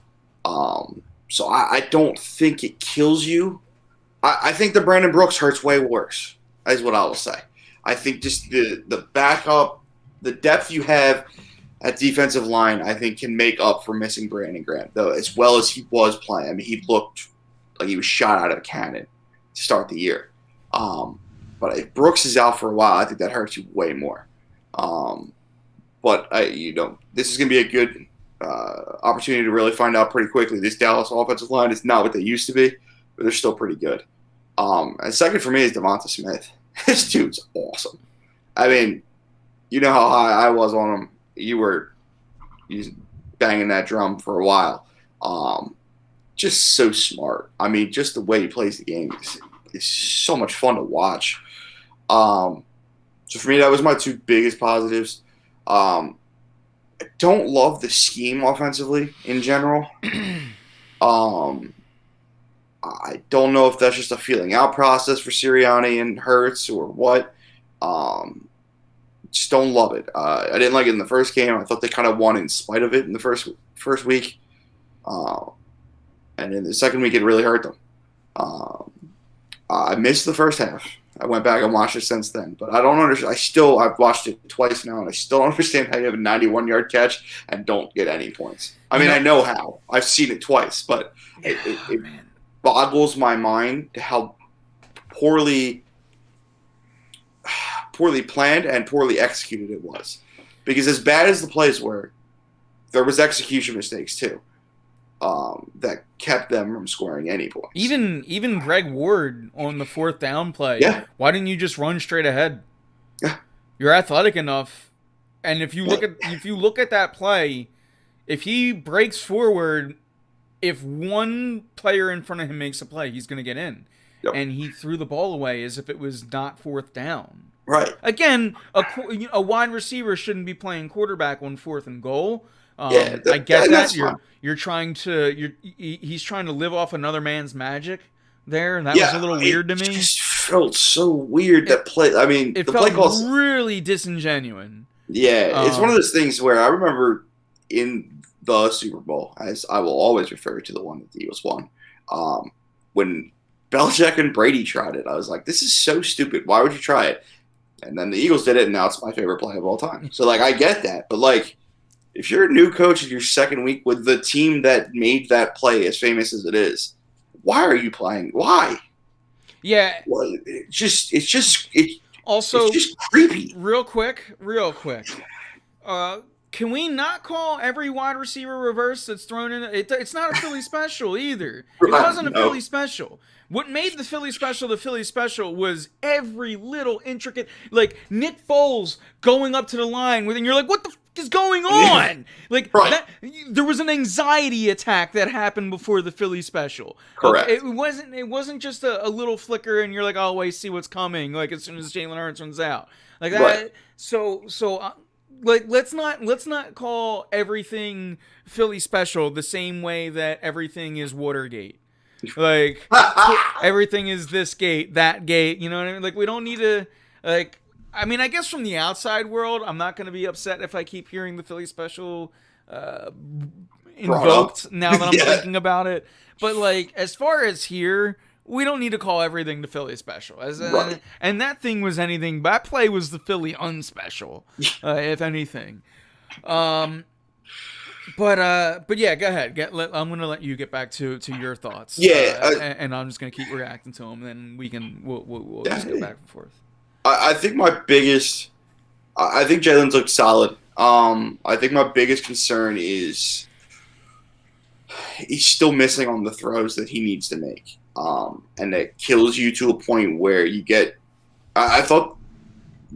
S2: So I don't think it kills you. I think the Brandon Brooks hurts way worse, is what I will say. I think just the backup, the depth you have at defensive line, I think can make up for missing Brandon Graham, though, as well as he was playing. I mean, he looked like he was shot out of a cannon to start the year. But if Brooks is out for a while, I think that hurts you way more. But this is going to be a good opportunity to really find out pretty quickly. This Dallas offensive line is not what they used to be, but they're still pretty good. And second for me is Devonta Smith. This dude's awesome. I mean, you know how high I was on him. You were banging that drum for a while. Just so smart. I mean, just the way he plays the game is so much fun to watch. So for me, that was my two biggest positives. I don't love the scheme offensively in general. I don't know if that's just a feeling out process for Sirianni and Hurts or what. Just don't love it. I didn't like it in the first game. I thought they kind of won in spite of it in the first week. And in the second week, it really hurt them. I missed the first half. I went back and watched it since then, but I don't understand. I've watched it twice now, and I still don't understand how you have a 91-yard catch and don't get any points. I mean, I know how. I've seen it twice, but it boggles my mind to how poorly planned and poorly executed it was. Because as bad as the plays were, there was execution mistakes too. That kept them from scoring any points.
S1: Even Greg Ward on the 4th down play.
S2: Yeah.
S1: Why didn't you just run straight ahead?
S2: Yeah.
S1: You're athletic enough, and if you look at that play, if he breaks forward, if one player in front of him makes a play, he's going to get in.
S2: Yep.
S1: And he threw the ball away as if it was not 4th down.
S2: Right.
S1: Again, a wide receiver shouldn't be playing quarterback on 4th and goal.
S2: I
S1: get that. He's trying to live off another man's magic there, and that was a little weird to me. It
S2: just felt so weird that play. I mean,
S1: it
S2: the
S1: felt
S2: play calls
S1: really disingenuous.
S2: Yeah, it's one of those things where I remember in the Super Bowl, as I will always refer to the one that the Eagles won, when Belichick and Brady tried it, I was like, this is so stupid. Why would you try it? And then the Eagles did it, and now it's my favorite play of all time. So, I get that. But, if you're a new coach in your second week with the team that made that play as famous as it is, why are you playing? Why?
S1: Yeah.
S2: Well, it's just creepy.
S1: Real quick. Can we not call every wide receiver reverse that's thrown in? It's not a Philly special either. It wasn't a
S2: No.
S1: Philly special. What made the Philly special was every little intricate, like Nick Foles going up to the line and you're like, what the f is going on? Like
S2: Right.
S1: that, there was an anxiety attack that happened before the Philly special.
S2: Correct.
S1: It wasn't just a little flicker and you're like, oh wait, see what's coming. Like as soon as Jalen Hurts runs out, like that.
S2: Right.
S1: So. Like let's not call everything Philly special the same way that everything is Watergate. Like everything is this gate, that gate. You know what I mean? Like we don't need to. Like I mean, I guess from the outside world, I'm not going to be upset if I keep hearing the Philly special invoked now that I'm thinking about it. But like as far as here, we don't need to call everything the Philly special.
S2: Right.
S1: And that thing was anything. That play was the Philly unspecial, if anything. But yeah, go ahead. I'm gonna let you get back to your thoughts.
S2: Yeah,
S1: and I'm just gonna keep reacting to them. Then we'll just go back and forth.
S2: I think I think Jalen's looked solid. I think my biggest concern is he's still missing on the throws that he needs to make. And that kills you to a point where you get. I thought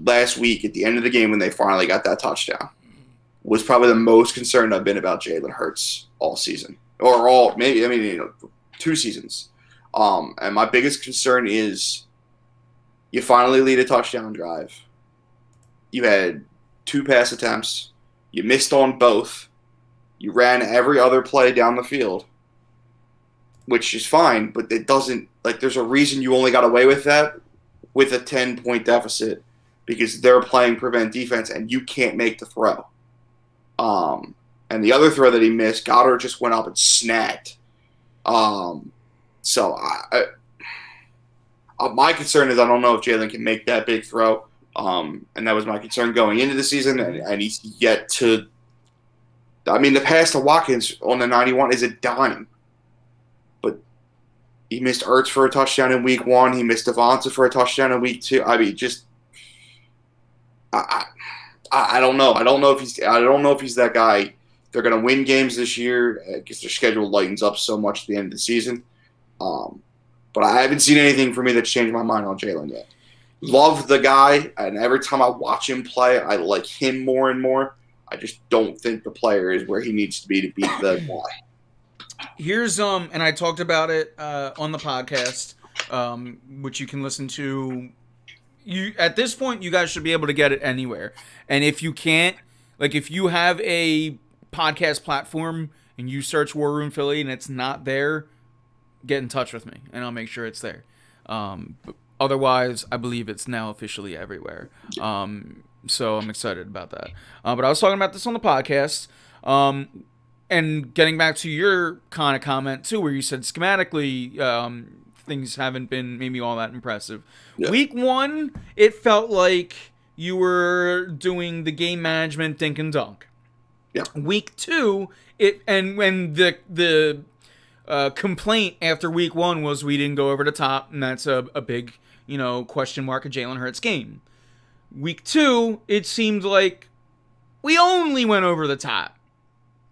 S2: last week at the end of the game when they finally got that touchdown was probably the most concerned I've been about Jalen Hurts all season, or 2 seasons. And my biggest concern is you finally lead a touchdown drive. You had 2 pass attempts. You missed on both. You ran every other play down the field, which is fine, but it doesn't, like, there's a reason you only got away with that with a 10-point deficit because they're playing prevent defense and you can't make the throw. And the other throw that he missed, Goddard just went up and snagged. So my concern is I don't know if Jalen can make that big throw. And that was my concern going into the season, and he's yet to. I mean, the pass to Watkins on the 91 is a dime. But he missed Ertz for a touchdown in week 1. He missed Devonta for a touchdown in week 2. I mean, just I don't know. I don't know if he's that guy. They're going to win games this year because their schedule lightens up so much at the end of the season. But I haven't seen anything for me that's changed my mind on Jalen yet. Love the guy, and every time I watch him play, I like him more and more. I just don't think the player is where he needs to be to beat the guy.
S1: Here's and I talked about it on the podcast, which you can listen to. You at this point, you guys should be able to get it anywhere. And if you can't, like if you have a podcast platform and you search War Room Philly and it's not there, get in touch with me and I'll make sure it's there. Otherwise, I believe it's now officially everywhere. So I'm excited about that. But I was talking about this on the podcast. And getting back to your kind of comment, too, where you said schematically things haven't been maybe all that impressive. Yeah. Week 1, it felt like you were doing the game management dink and dunk.
S2: Yeah.
S1: Week 2, when the complaint after week 1 was we didn't go over the top, and that's a big question mark of Jalen Hurts' game. Week 2, it seemed like we only went over the top.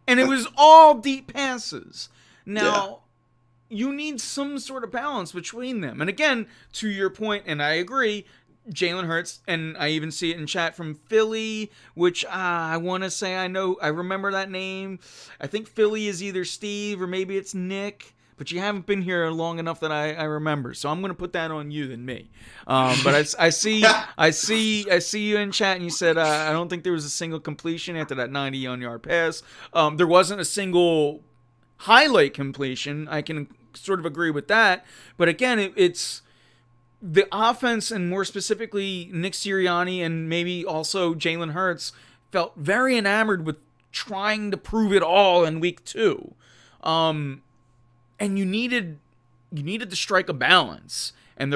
S1: And it was all deep passes. Now, you need some sort of balance between them. And again, to your point, and I agree, Jalen Hurts, and I even see it in chat from Philly, which I want to say I remember that name. I think Philly is either Steve or maybe it's Nick. But you haven't been here long enough that I remember, so I'm going to put that on you than me. But I see you in chat, and you said I don't think there was a single completion after that 90-yard pass. There wasn't a single highlight completion. I can sort of agree with that. But again, it's the offense, and more specifically Nick Sirianni, and maybe also Jalen Hurts felt very enamored with trying to prove it all in week 2. And you needed to strike a balance, and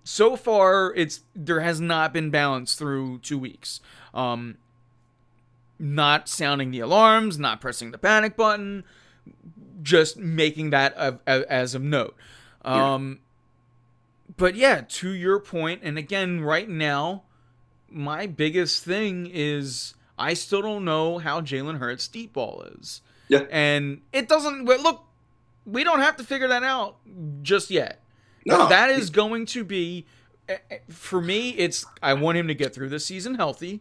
S1: so far there has not been balance through 2 weeks. Not sounding the alarms, not pressing the panic button, just making that as of note. But yeah, to your point, and again, right now, my biggest thing is I still don't know how Jalen Hurts' deep ball is.
S2: Yeah.
S1: And it doesn't look. We don't have to figure that out just yet.
S2: No.
S1: That is going to be, for me. I want him to get through this season healthy,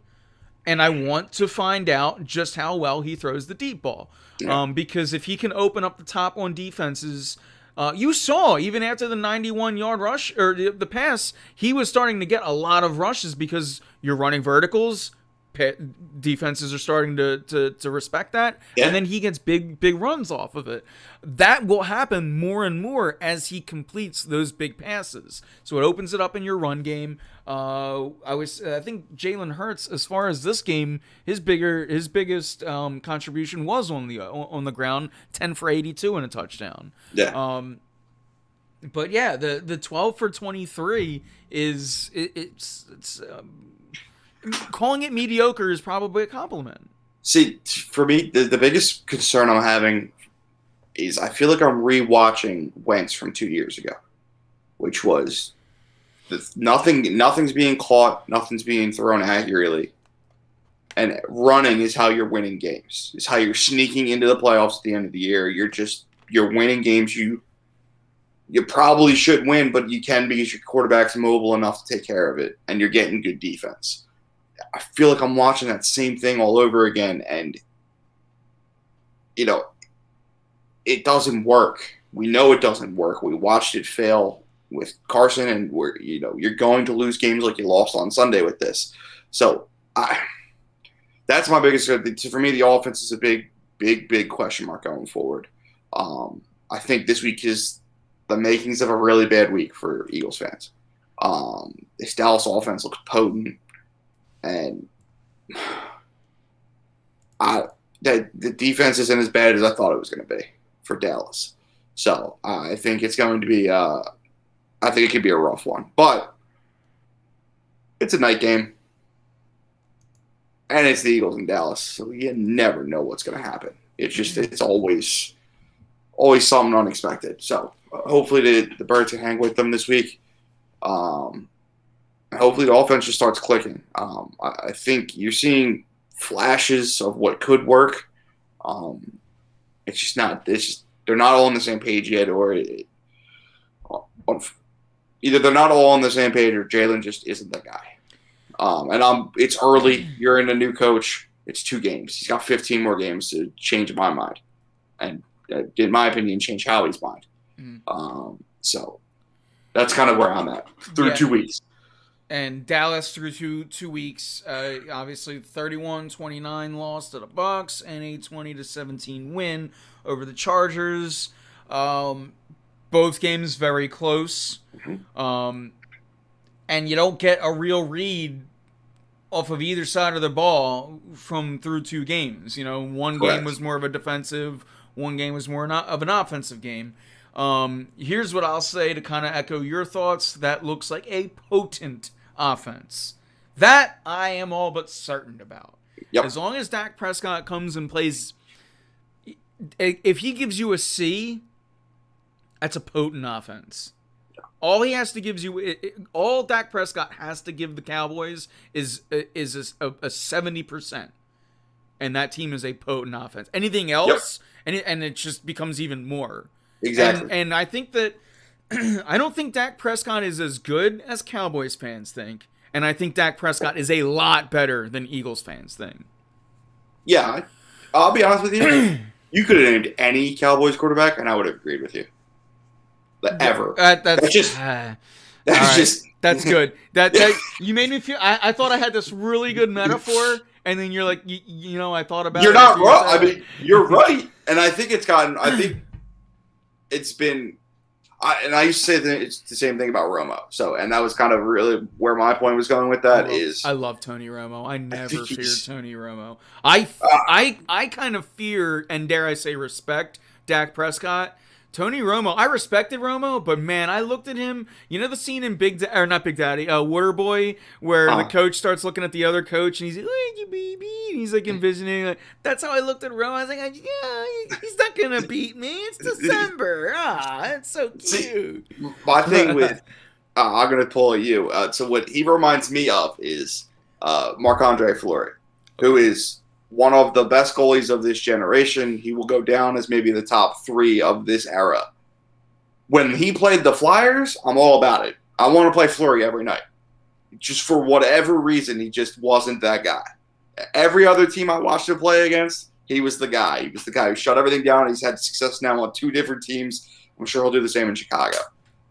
S1: and I want to find out just how well he throws the deep ball.
S2: Yeah.
S1: Because if he can open up the top on defenses. You saw, even after the 91-yard rush, or the pass, he was starting to get a lot of rushes because you're running verticals. Defenses are starting to respect that,
S2: Yeah.
S1: and then he gets big runs off of it. That will happen more and more as he completes those big passes. So it opens it up in your run game. I think Jalen Hurts, as far as this game, his biggest contribution was on the ground, 10 for 82 and a touchdown.
S2: Yeah.
S1: But yeah, the 12 for 23 is it's calling it mediocre is probably a compliment.
S2: See, for me, the biggest concern I'm having is I feel like I'm rewatching Wentz from 2 years ago, which was nothing's being caught, nothing's being thrown accurately, and running is how you're winning games. It's how you're sneaking into the playoffs at the end of the year. You're winning games you probably should win, but you can because your quarterback's mobile enough to take care of it, and you're getting good defense. I feel like I'm watching that same thing all over again, and it doesn't work. We know it doesn't work. We watched it fail with Carson, and you're going to lose games like you lost on Sunday with this. So that's my biggest. For me, the offense is a big question mark going forward. I think this week is the makings of a really bad week for Eagles fans. This Dallas offense looks potent. And the defense isn't as bad as I thought it was going to be for Dallas. So I think it's going to be I think it could be a rough one. But it's a night game. And it's the Eagles in Dallas. So you never know what's going to happen. It's always something unexpected. So hopefully the Birds can hang with them this week. Hopefully the offense just starts clicking. I think you're seeing flashes of what could work. It's just not. They're not all on the same page yet, or either they're not all on the same page, or Jalen just isn't the guy. It's early. You're in a new coach. It's 2 games. He's got 15 more games to change my mind, and in my opinion, change Howie's mind. So that's kind of where I'm at through 2 weeks.
S1: And Dallas through two weeks, obviously 31-29 loss to the Bucks and a 20-17 win over the Chargers. Both games very close. And you don't get a real read off of either side of the ball through 2 games. One
S2: Correct.
S1: game was more of a defensive, one game was more of an offensive game. Here's what I'll say to kind of echo your thoughts. That looks like a potent offense. That I am all but certain about.
S2: Yep.
S1: As long as Dak Prescott comes and plays, if he gives you a C, that's a potent offense. All he has to give you, all Dak Prescott has to give the Cowboys is a 70%, and that team is a potent offense. Anything else, and it just becomes even more.
S2: Exactly.
S1: And I think that I don't think Dak Prescott is as good as Cowboys fans think, and I think Dak Prescott is a lot better than Eagles fans think.
S2: Yeah, I'll be honest with you. You could have named any Cowboys quarterback, and I would have agreed with you. Ever. That's
S1: good. That you made me feel. I thought I had this really good metaphor, and then you're like, I thought about.
S2: You're not wrong. I mean, you're right, and I think it's gotten. I think it's been. I used to say that it's the same thing about Romo. So, and that was kind of really where my point was going with that. I
S1: love Tony Romo. I never feared Tony Romo. I kind of fear, and dare I say respect, Dak Prescott. Tony Romo, I respected Romo, but man, I looked at him. You know the scene in not Big Daddy, Waterboy, where the coach starts looking at the other coach, and he's like, "Hey, you baby," and he's like envisioning. Like, that's how I looked at Romo. I was like, "Yeah, he's not gonna beat me. It's December. It's so cute."
S2: See, my thing with, I'm gonna pull at you. So what he reminds me of is Marc-Andre Fleury. who
S1: Okay.
S2: is one of the best goalies of this generation. He will go down as maybe the top 3 of this era. When he played the Flyers, I'm all about it. I want to play Fleury every night. Just for whatever reason, he just wasn't that guy. Every other team I watched him play against, he was the guy. He was the guy who shut everything down. He's had success now on 2 different teams. I'm sure he'll do the same in Chicago.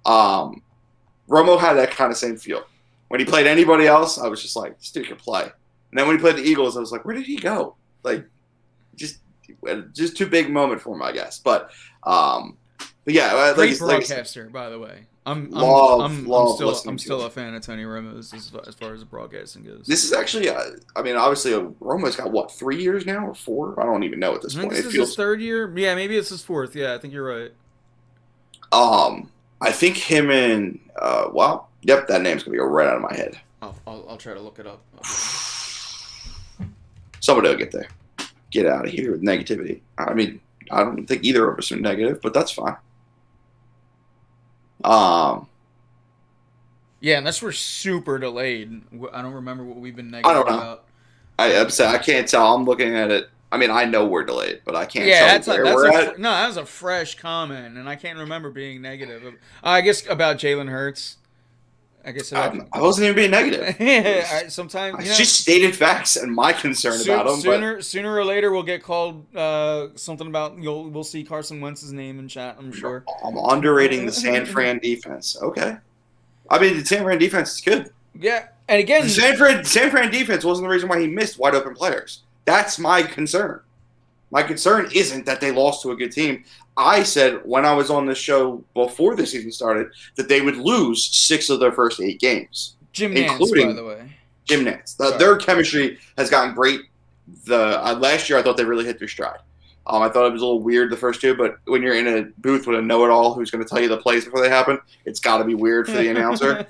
S2: Romo had that kind of same feel. When he played anybody else, I was just like, this dude can play. And then when he played the Eagles, I was like, where did he go? Like, just too big moment for him, I guess. But yeah,
S1: Great broadcaster, by the way.
S2: love
S1: I'm
S2: listening to
S1: still
S2: him.
S1: a fan of Tony Romo's as far as the broadcasting goes.
S2: This is actually, I mean, obviously, Romo's got what, 3 years now or 4? I don't even know at this
S1: I think
S2: point.
S1: this
S2: It
S1: is his
S2: feels,
S1: third year. Yeah, maybe it's his fourth. Yeah, I think you're right.
S2: I think him and, well, yep, that name's gonna go right out of my head.
S1: I'll try to look it up.
S2: Somebody will get there. Get out of here with negativity. I mean, I don't think either of us are negative, but that's fine.
S1: Yeah, unless we're super delayed. I don't remember what we've been
S2: I
S1: negative
S2: don't know.
S1: about.
S2: I'm sorry, I can't tell. I'm looking at it. I mean, I know we're delayed, but I can't
S1: Yeah,
S2: tell
S1: that's
S2: where we're at.
S1: no, that was a fresh comment, and I can't remember being negative. I guess about Jalen Hurts. I guess about,
S2: I wasn't even being negative.
S1: sometimes
S2: I just stated facts and my concern about him.
S1: Sooner or later we'll get called something about we'll see Carson Wentz's name in chat. I'm sure.
S2: I'm underrating the San Fran defense. Okay, I mean the San Fran defense is good.
S1: Yeah, and again,
S2: The San Fran defense wasn't the reason why he missed wide open players. That's my concern. My concern isn't that they lost to a good team. I said when I was on the show before the season started that they would lose 6 of their first 8 games,
S1: Jim Nance,
S2: including
S1: by the way.
S2: Jim Nance. Their chemistry has gotten great. Last year I thought they really hit their stride. I thought it was a little weird the first 2, but when you're in a booth with a know-it-all who's going to tell you the plays before they happen, it's got to be weird for the announcer.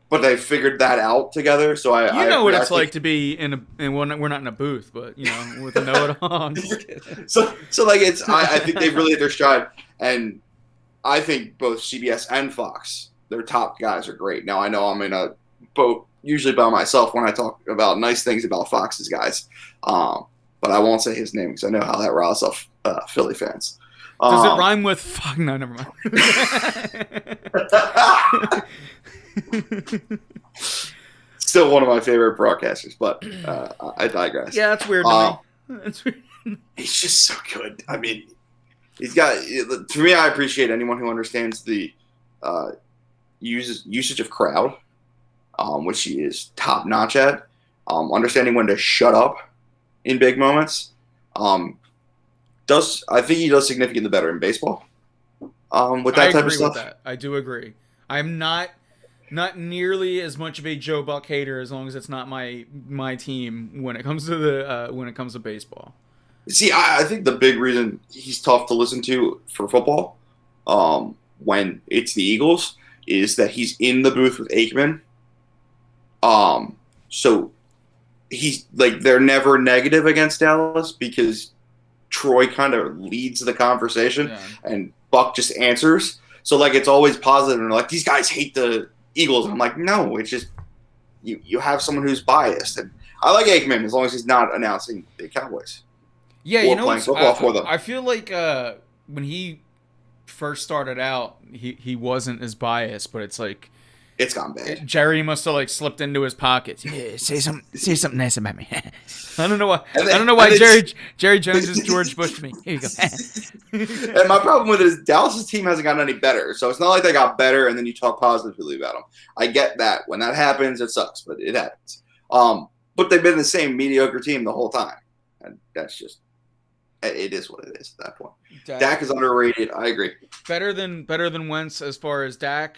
S2: But they figured that out together. So
S1: you know what it's like to be in we're not in a booth, but with a know-it-all. I'm just kidding.
S2: So like I think they've really hit their stride, and I think both CBS and Fox, their top guys are great. Now I know I'm in a boat usually by myself when I talk about nice things about Fox's guys, but I won't say his name because I know how that riles up Philly fans.
S1: Does it rhyme with fuck? No, never mind.
S2: Still one of my favorite broadcasters, but I digress.
S1: Yeah, that's weird to me. That's weird.
S2: He's just so good. I mean, he's got. To me, I appreciate anyone who understands the usage of crowd, which he is top notch at. Understanding when to shut up in big moments. I think he does significantly better in baseball. With that type of stuff.
S1: With that. I do agree. I'm not nearly as much of a Joe Buck hater as long as it's not my team when it comes to baseball.
S2: See, I think the big reason he's tough to listen to for football, when it's the Eagles, is that he's in the booth with Aikman. So he's like they're never negative against Dallas because Troy kind of leads the conversation and Buck just answers. So like it's always positive and like these guys hate the Eagles. And I'm like, no, it's just you have someone who's biased. And I like Aikman as long as he's not announcing the Cowboys.
S1: Yeah,
S2: or playing football for them.
S1: I feel like when he first started out, he wasn't as biased, but it's like
S2: it's gone bad.
S1: Jerry must have like slipped into his pockets. Yeah, say something nice about me. I don't know why. I don't know why Jerry Jones is George Bush to me. Here you go.
S2: And my problem with it is Dallas's team hasn't gotten any better, so it's not like they got better and then you talk positively about them. I get that when that happens, it sucks, but it happens. But they've been the same mediocre team the whole time, and that's just it is what it is at that point. Dak is underrated. I agree.
S1: Better than Wentz as far as Dak.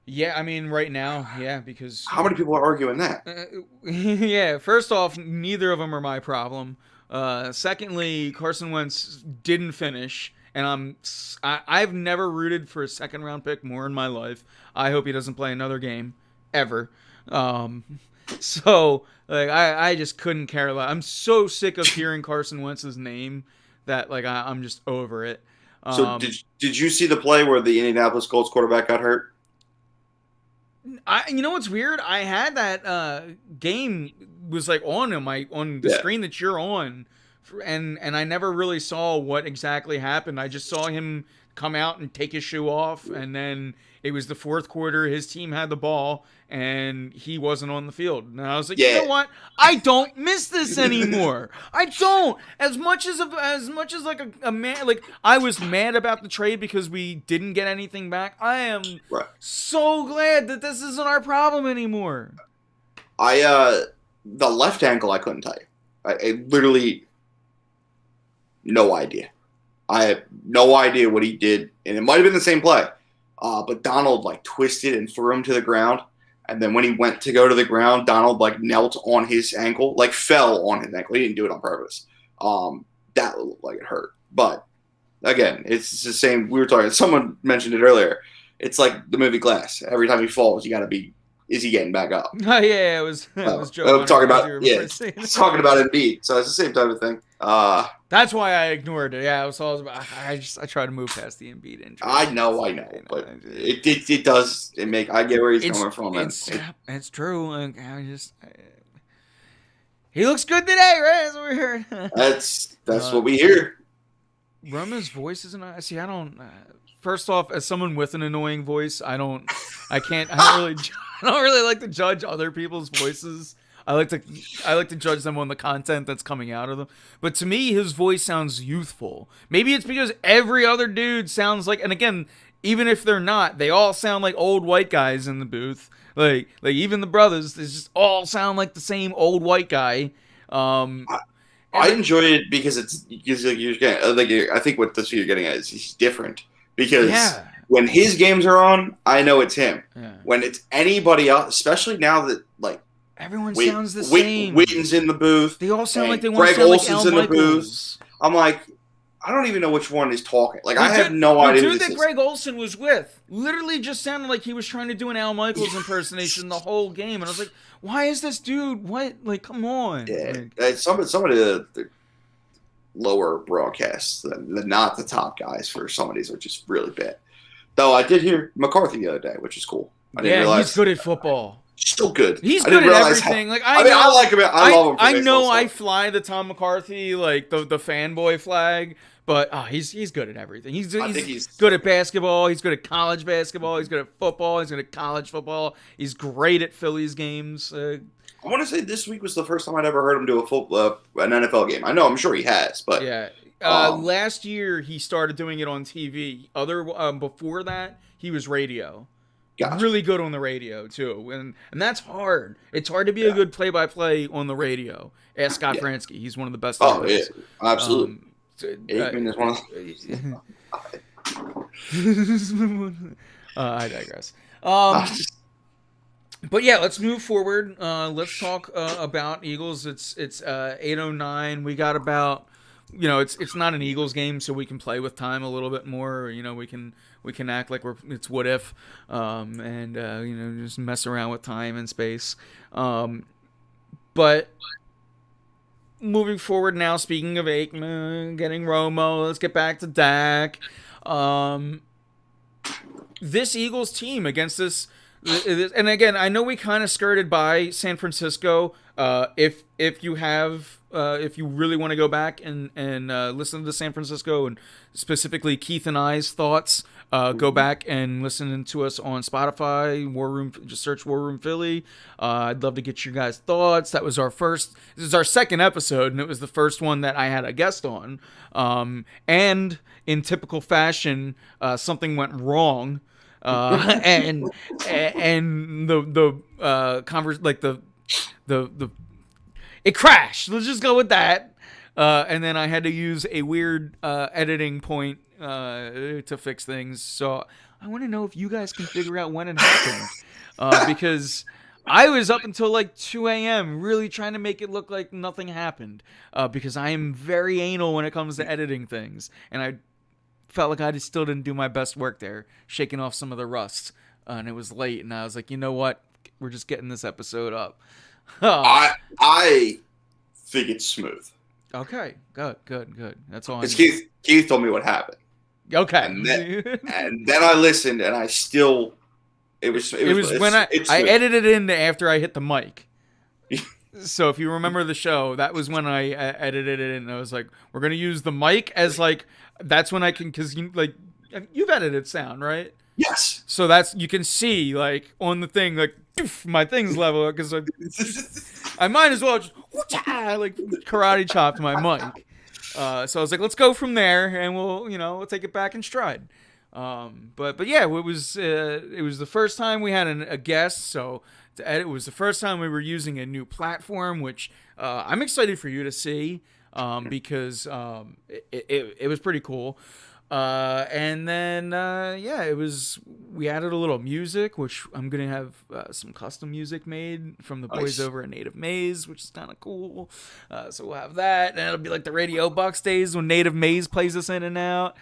S1: Yeah, I mean, right now, yeah, because...
S2: How many people are arguing that?
S1: Yeah, first off, neither of them are my problem. Secondly, Carson Wentz didn't finish, and I've never rooted for a second-round pick more in my life. I hope he doesn't play another game, ever. So, like, I just couldn't care less. I'm so sick of hearing Carson Wentz's name that, like, I'm just over it.
S2: So, did you see the play where the Indianapolis Colts quarterback got hurt?
S1: You know what's weird? I had that game was like on the
S2: Yeah,
S1: screen that you're on, and I never really saw what exactly happened. I just saw him come out and take his shoe off, and then it was the fourth quarter. His team had the ball, and he wasn't on the field. And I was like, you
S2: yeah.
S1: know what? I don't miss this anymore. I don't. As much as like a man, like I was mad about the trade because we didn't get anything back. I am
S2: Right.
S1: so glad that this isn't our problem anymore.
S2: The left ankle I couldn't tell you. I literally no idea. I have no idea what he did, and it might have been the same play. But Donald like twisted and threw him to the ground, and then when he went to go to the ground, Donald like knelt on his ankle, like fell on his ankle. He didn't do it on purpose. That looked like it hurt, but again, it's the same. We were talking. Someone mentioned it earlier. It's like the movie Glass. Every time he falls, you got to be. Is he getting back up?
S1: Oh yeah, it was Joe.
S2: I'm talking about talking about Embiid. So it's the same type of thing.
S1: That's why I ignored it. Yeah, it was always about. I try to move past the Embiid injury.
S2: I know, but it does. I get where he's coming from.
S1: It's true. Like, he looks good today, right? That's what we heard.
S2: That's what we hear.
S1: Roma's voice isn't. See, I don't. First off, as someone with an annoying voice, I don't really like to judge other people's voices. I like to judge them on the content that's coming out of them. But to me, his voice sounds youthful. Maybe it's because every other dude sounds like, and again, even if they're not, they all sound like old white guys in the booth. Like even the brothers, they just all sound like the same old white guy.
S2: I enjoy it because you're getting, I think what you're getting at is he's different because when his games are on, I know it's him. Yeah. When it's anybody else, especially now that like
S1: everyone sounds the same.
S2: Witten's in the booth.
S1: They all sound like they want to sound like Al Michaels. The booth.
S2: I'm like, I don't even know which one is talking. Like, I have no idea.
S1: The dude that Greg Olsen was with literally just sounded like he was trying to do an Al Michaels impersonation the whole game, and I was like, why is this dude? What? Like, come on.
S2: Yeah, some of the lower broadcasts, not the top guys for some of these, which is really bad. Though I did hear McCarthy the other day, which is cool. I didn't realize
S1: he's good at football.
S2: Still good.
S1: He's good at everything. I
S2: like him. I love him.
S1: I know I fly the Tom McCarthy the fanboy flag, but he's good at everything. He's good at basketball. He's good at college basketball. He's good at football. He's good at college football. He's great at Phillies games. I
S2: want to say this week was the first time I'd ever heard him do an NFL game. I'm sure he has, but
S1: yeah. Last year he started doing it on TV. Before that he was radio. Gotcha. Really good on the radio too, and that's hard. It's hard to be a good play-by-play on the radio. Ask Scott Fransky; he's one of the best.
S2: Oh yeah, absolutely. Aikman is one
S1: of. I digress. But yeah, let's move forward. Let's talk about Eagles. It's 8:09. We got about. It's not an Eagles game, so we can play with time a little bit more. We can act like it's what if, and just mess around with time and space. But moving forward now, speaking of Aikman getting Romo, let's get back to Dak. This Eagles team against this, and again, I know we kind of skirted by San Francisco. If you really want to go back and listen to San Francisco and specifically Keith and I's thoughts, go back and listen to us on Spotify, War Room. Just search War Room Philly. I'd love to get your guys' thoughts. This is our second episode, and it was the first one that I had a guest on. And in typical fashion, something went wrong, and it crashed. Let's just go with that. And then I had to use a weird editing point to fix things. So I want to know if you guys can figure out when it happened. Because I was up until like 2 a.m. really trying to make it look like nothing happened. Because I am very anal when it comes to editing things. And I felt like I still didn't do my best work there, shaking off some of the rust. And it was late. And I was like, you know what? We're just getting this episode up.
S2: I think it's smooth.
S1: Okay, good. That's all.
S2: Keith told me what happened.
S1: Okay,
S2: and then I listened, and I still
S1: It was when I edited it in after I hit the mic. So if you remember the show, that was when I edited it, and I was like, "We're gonna use the mic as like that's when I can because you've edited sound, right?
S2: Yes.
S1: So that's you can see like on the thing like poof, my thing's level because I might as well just like karate chopped my mic. So I was like, let's go from there, and we'll take it back in stride. But yeah, it was the first time we had a guest, so to edit, it was the first time we were using a new platform, which I'm excited for you to see because it was pretty cool. And then we added a little music, which I'm gonna have some custom music made from the boys over at Native Maze, which is kind of cool. So we'll have that, and it'll be like the Radio Bucks days when Native Maze plays us in and out.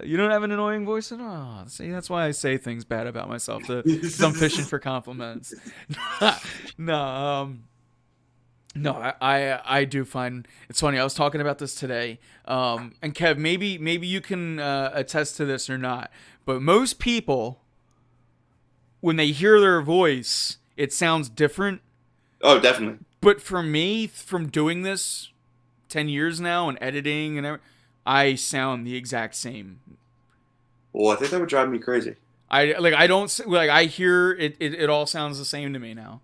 S1: You don't have an annoying voice at all. See, that's why I say things bad about myself, because I'm fishing for compliments. No, I do find it's funny. I was talking about this today, and Kev, maybe you can attest to this or not, but most people, when they hear their voice, it sounds different.
S2: Oh, definitely.
S1: But for me, from doing this 10 years now and editing and everything, I sound the exact same.
S2: Well, I think that would drive me crazy.
S1: I hear it. It all sounds the same to me now.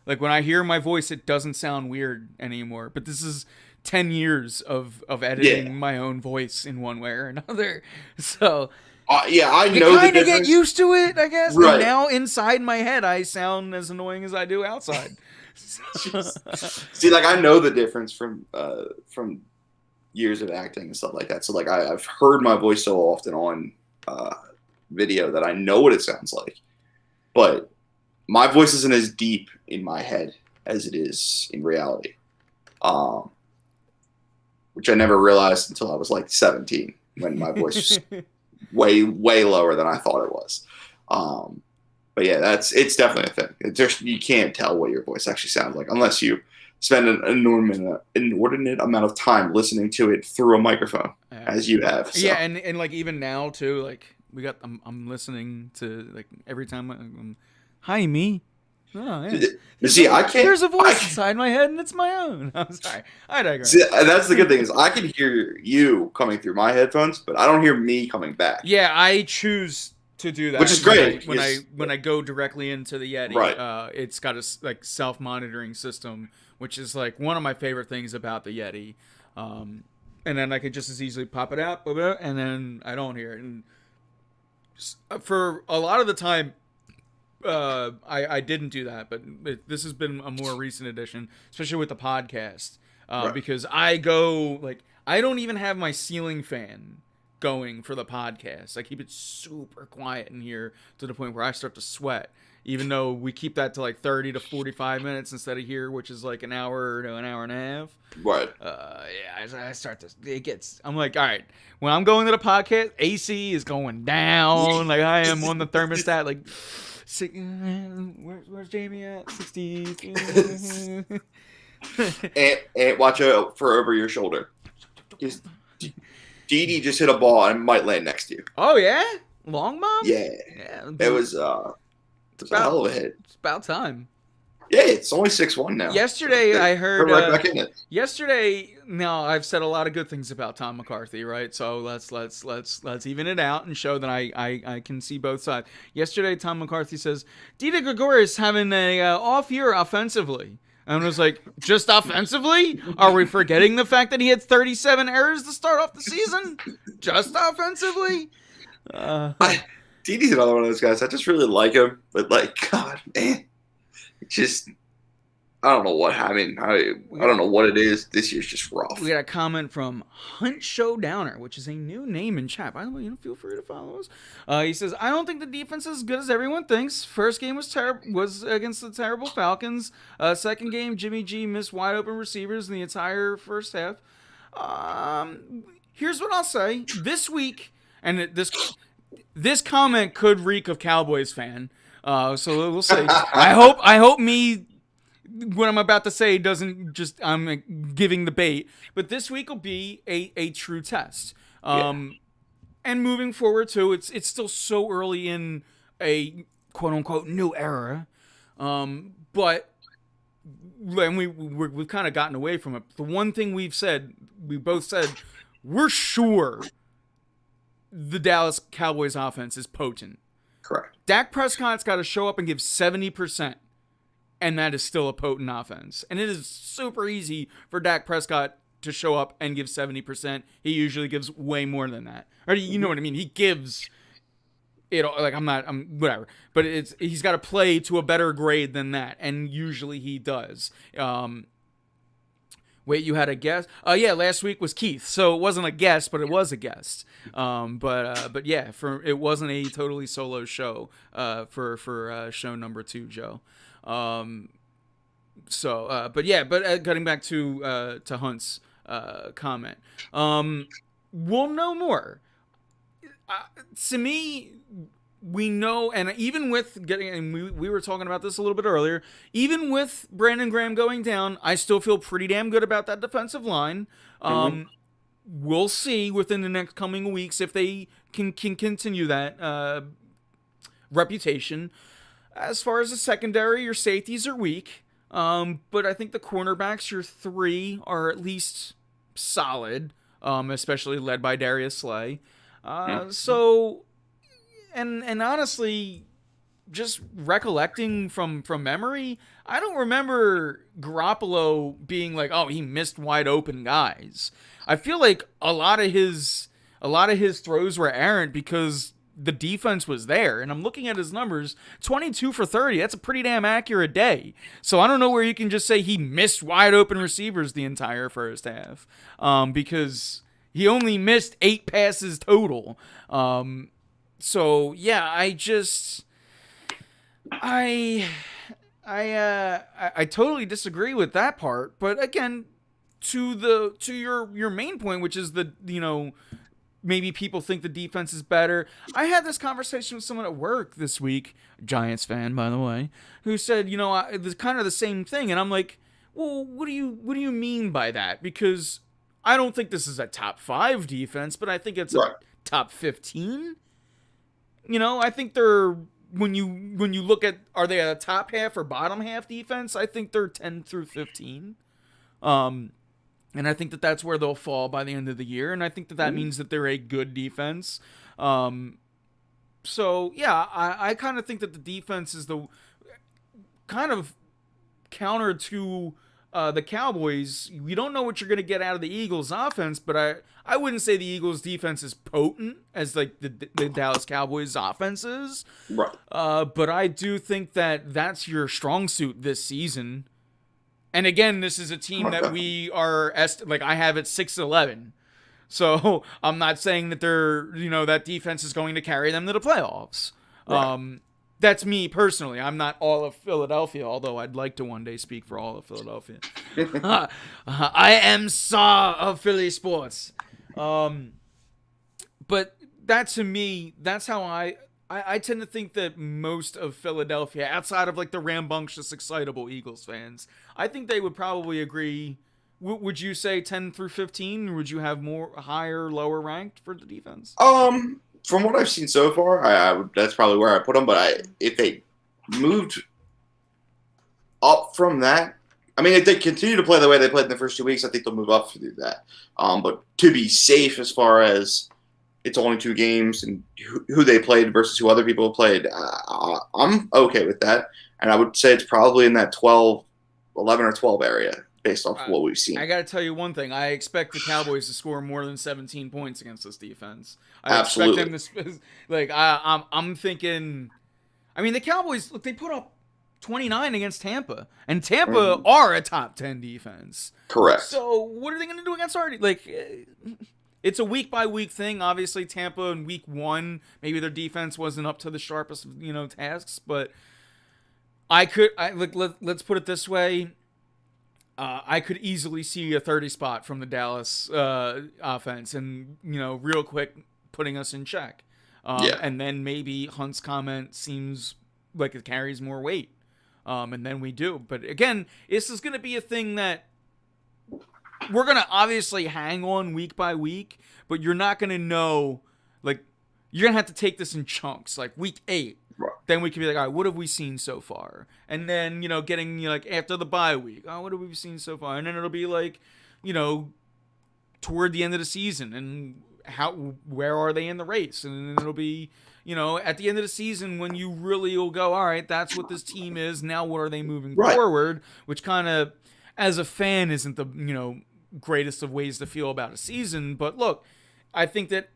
S1: Like when I hear my voice, it doesn't sound weird anymore. But this is 10 years of editing my own voice in one way or another. So
S2: I know the difference.
S1: You kind of get used to it, I guess.
S2: Right.
S1: And now inside my head, I sound as annoying as I do outside.
S2: See, like I know the difference from years of acting and stuff like that. So like I've heard my voice so often on video that I know what it sounds like. But my voice isn't as deep in my head as it is in reality, which I never realized until I was like 17 when my voice was way lower than I thought it was. But yeah, it's definitely a thing. You can't tell what your voice actually sounds like unless you spend an inordinate amount of time listening to it through a microphone, as you have. So.
S1: Yeah, and like even now too, like I'm listening to like every time I'm hi me. Oh, yeah.
S2: I can't.
S1: There's a voice inside my head, and it's my own. I'm sorry. I digress.
S2: See, that's the good thing is I can hear you coming through my headphones, but I don't hear me coming back.
S1: Yeah, I choose to do that,
S2: which is great
S1: when I go directly into the Yeti.
S2: Right.
S1: It's got a self-monitoring system, which is like one of my favorite things about the Yeti. And then I could just as easily pop it out, and then I don't hear it. And for a lot of the time, I didn't do that, but this has been a more recent addition, especially with the podcast, right. Because I don't even have my ceiling fan going for the podcast. I keep it super quiet in here to the point where I start to sweat, even though we keep that to like 30 to 45 minutes instead of here, which is like an hour to an hour and a half.
S2: Right.
S1: I start to, I'm like, all right, when I'm going to the podcast, AC is going down. Like I am on the thermostat, like, where's Jamie at? 60.
S2: and watch out for over your shoulder. Dee just hit a ball and might land next to you.
S1: Oh yeah, long bomb.
S2: Yeah. It was a hell of a hit.
S1: It's about time.
S2: Yeah, it's only 6-1 now.
S1: Yesterday I heard.
S2: We're right back in it.
S1: Yesterday, now I've said a lot of good things about Tom McCarthy, right? So let's even it out and show that I can see both sides. Yesterday, Tom McCarthy says Dita Gregorius having a off year offensively. And I was like, just offensively? Are we forgetting the fact that he had 37 errors to start off the season? Just offensively?
S2: Didi's another one of those guys. I just really like him. But, like, God, man. Just, I don't know what. I mean, I don't know what it is. This year's just rough.
S1: We got a comment from Hunt Showdowner, which is a new name in chat. By the way, feel free to follow us. He says, I don't think the defense is as good as everyone thinks. First game was against the terrible Falcons. Second game, Jimmy G missed wide open receivers in the entire first half. Here's what I'll say. This week, and this comment could reek of Cowboys fan. So we'll see. I hope me, what I'm about to say doesn't just, I'm giving the bait, but this week will be a true test. And moving forward too, it's still so early in a quote unquote new era. But and we've kind of gotten away from it. The one thing we both said, we're sure the Dallas Cowboys offense is potent.
S2: Correct.
S1: Dak Prescott's got to show up and give 70%, and that is still a potent offense. And it is super easy for Dak Prescott to show up and give 70%. He usually gives way more than that. Or you know what I mean? He gives it, like, I'm whatever. But he's got to play to a better grade than that, and usually he does. Wait, you had a guest? Yeah, last week was Keith, so it wasn't a guest, but it was a guest. But yeah, it wasn't a totally solo show. For show number 2, Joe. But getting back to Hunt's comment, we'll know more. To me, we know, and even with and we were talking about this a little bit earlier, even with Brandon Graham going down, I still feel pretty damn good about that defensive line. We'll see within the next coming weeks if they can continue that reputation. As far as the secondary, your safeties are weak, but I think the cornerbacks, your 3, are at least solid, especially led by Darius Slay. So, and honestly, just recollecting from memory, I don't remember Garoppolo being like, oh, he missed wide open guys. I feel like a lot of his throws were errant because the defense was there. And I'm looking at his numbers, 22 for 30. That's a pretty damn accurate day. So I don't know where you can just say he missed wide open receivers the entire first half, because he only missed 8 passes total. So yeah, I totally disagree with that part. But again, to your main point, which is maybe people think the defense is better. I had this conversation with someone at work this week, Giants fan, by the way, who said, it's kind of the same thing. And I'm like, well, what do you mean by that? Because I don't think this is a top 5 defense, but I think it's a top 15. I think they're, when you look at, are they a top half or bottom half defense? I think they're 10 through 15. And I think that that's where they'll fall by the end of the year. And I think that means that they're a good defense. So, yeah, I kind of think that the defense is the kind of counter to the Cowboys. We don't know what you're going to get out of the Eagles' offense, but I wouldn't say the Eagles' defense is potent as like the Dallas Cowboys' offense is.
S2: Right.
S1: But I do think that that's your strong suit this season. And again, this is a team that we are I have it 6-11. So I'm not saying that that defense is going to carry them to the playoffs. Right. That's me personally. I'm not all of Philadelphia, although I'd like to one day speak for all of Philadelphia. I am Saw of Philly sports. But that, to me, that's how I tend to think that most of Philadelphia, outside of like the rambunctious, excitable Eagles fans, I think they would probably agree. Would you say 10 through 15? Or would you have more higher, lower ranked for the defense?
S2: From what I've seen so far, I would, that's probably where I put them. But if they moved up from that, I mean, if they continue to play the way they played in the first 2 weeks, I think they'll move up to do that. But to be safe, as far as it's only 2 games and who they played versus who other people have played, I'm okay with that. And I would say it's probably in that 11 or 12 area based off what we've seen.
S1: I got to tell you one thing. I expect the Cowboys to score more than 17 points against this defense. I expect them to, I'm thinking, I mean, the Cowboys, look, they put up 29 against Tampa, and Tampa are a top 10 defense.
S2: Correct.
S1: So what are they going to do against Hardy? It's a week by week thing. Obviously, Tampa in week 1, maybe their defense wasn't up to the sharpest, tasks, but let's put it this way. I could easily see a 30 spot from the Dallas offense, and real quick putting us in check. And then maybe Hunt's comment seems like it carries more weight, and then we do. But again, this is going to be a thing that we're going to obviously hang on week by week, but you're not going to know. Like, you're going to have to take this in chunks. Like week 8. then we can be like, all right, what have we seen so far? And then, getting, like, after the bye week, oh, what have we seen so far? And then it'll be like, toward the end of the season, and where are they in the race? And then it'll be, at the end of the season when you really will go, all right, that's what this team is. Now what are they moving forward? Which kind of, as a fan, isn't the, greatest of ways to feel about a season. But look, I think that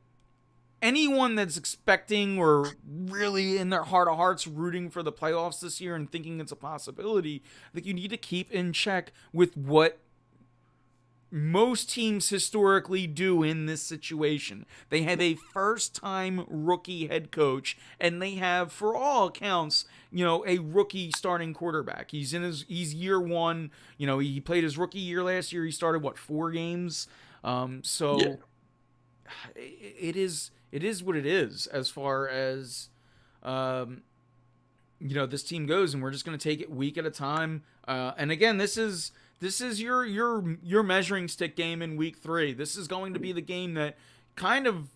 S1: anyone that's expecting or really in their heart of hearts rooting for the playoffs this year and thinking it's a possibility, that you need to keep in check with what most teams historically do in this situation. They have a first-time rookie head coach, and they have, for all accounts, a rookie starting quarterback. He's year one. He played his rookie year last year. He started 4 games. So it is what it is as far as this team goes, and we're just going to take it week at a time. And again, this is your measuring stick game in week 3. This is going to be the game that kind of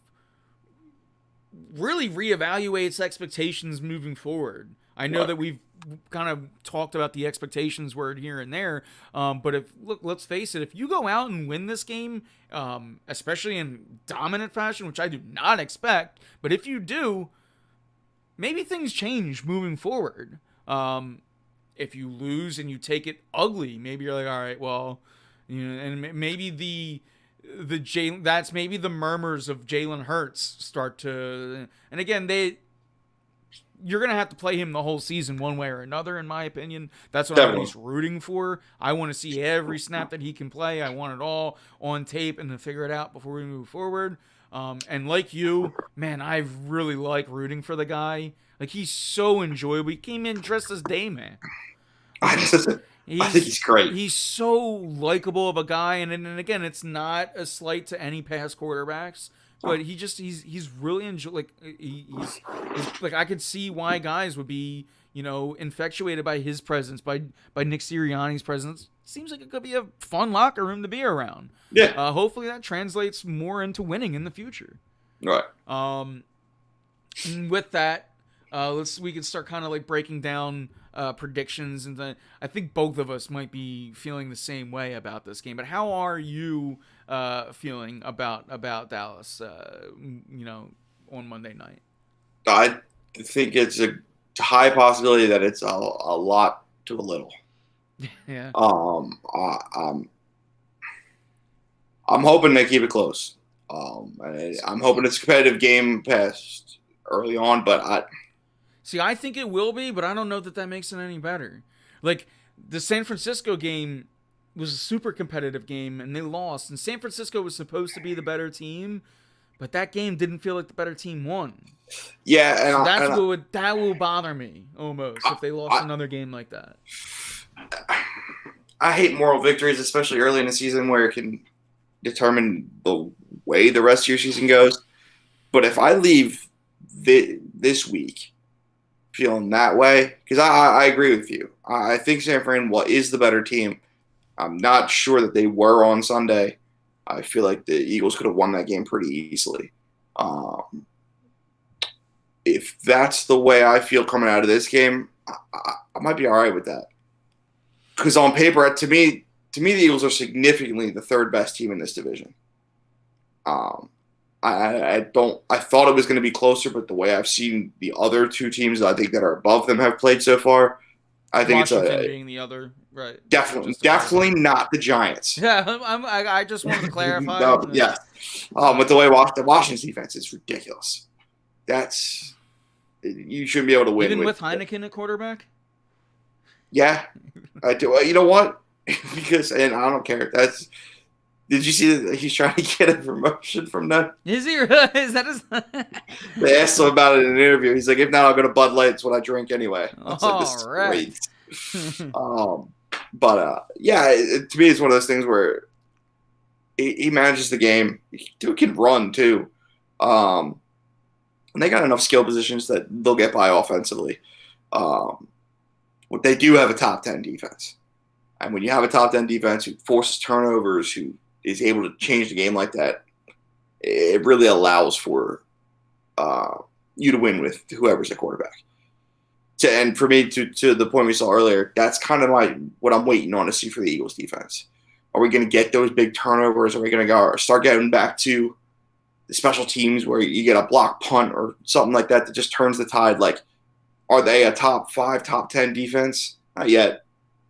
S1: really reevaluates expectations moving forward. I know that we've kind of talked about the expectations word here and there, but let's face it, if you go out and win this game, especially in dominant fashion, which I do not expect, but if you do, maybe things change moving forward. If you lose and you take it ugly, maybe you're like, all right, well, and maybe that's maybe the murmurs of Jalen Hurts start to, and again, you're going to have to play him the whole season one way or another, in my opinion. That's what I'm at least rooting for. I want to see every snap that he can play. I want it all on tape and to figure it out before we move forward. And like you, man, I really like rooting for the guy. Like, he's so enjoyable. He came in dressed as Dayman.
S2: I think he's great.
S1: He's so likable of a guy, and again, it's not a slight to any past quarterbacks, but he's really he's like, I could see why guys would be infatuated by his presence, by Nick Sirianni's presence. Seems like it could be a fun locker room to be around.
S2: Yeah.
S1: Hopefully that translates more into winning in the future.
S2: Right.
S1: And with that, we can start kind of like breaking down predictions, and I think both of us might be feeling the same way about this game. But how are you feeling about Dallas? On Monday night.
S2: I think it's a high possibility that it's a lot to a little.
S1: Yeah.
S2: I'm hoping they keep it close. I'm hoping it's a competitive game past early on, but
S1: I think it will be, but I don't know that makes it any better. Like, the San Francisco game was a super competitive game, and they lost. And San Francisco was supposed to be the better team, but that game didn't feel like the better team won.
S2: Yeah, and
S1: so that will bother me almost if they lost another game like that.
S2: I hate moral victories, especially early in the season where it can determine the way the rest of your season goes. But if I leave this week feeling that way, because I agree with you. I think San Fran is the better team. I'm not sure that they were on Sunday. I feel like the Eagles could have won that game pretty easily. If that's the way I feel coming out of this game, I might be all right with that. Because on paper, to me, the Eagles are significantly the third best team in this division. I thought it was going to be closer, but the way I've seen the other two teams I think that are above them have played so far, I think
S1: Washington being the other, right?
S2: Definitely not the Giants.
S1: Yeah, I just wanted to clarify.
S2: No, yeah, but the way the Washington's defense is ridiculous. You shouldn't be able to win
S1: even with Heineken at quarterback.
S2: Yeah, I do. You know what? Because I don't care. Did you see that he's trying to get a promotion from them?
S1: Is he? Is that his?
S2: They asked him about it in an interview. He's like, "If not, I'll go to Bud Light. It's what I drink anyway." This is great. Yeah, to me, it's one of those things where he manages the game. He can run too, and they got enough skill positions that they'll get by offensively. They do have a top 10 defense, and when you have a top 10 defense who forces turnovers, who is able to change the game like that, it really allows for you to win with whoever's a quarterback. And for me, to the point we saw earlier, that's kind of what I'm waiting on to see for the Eagles defense. Are we going to get those big turnovers? Are we going to start getting back to the special teams where you get a block punt or something like that just turns the tide? Like, are they a top 5, top 10 defense? Not yet.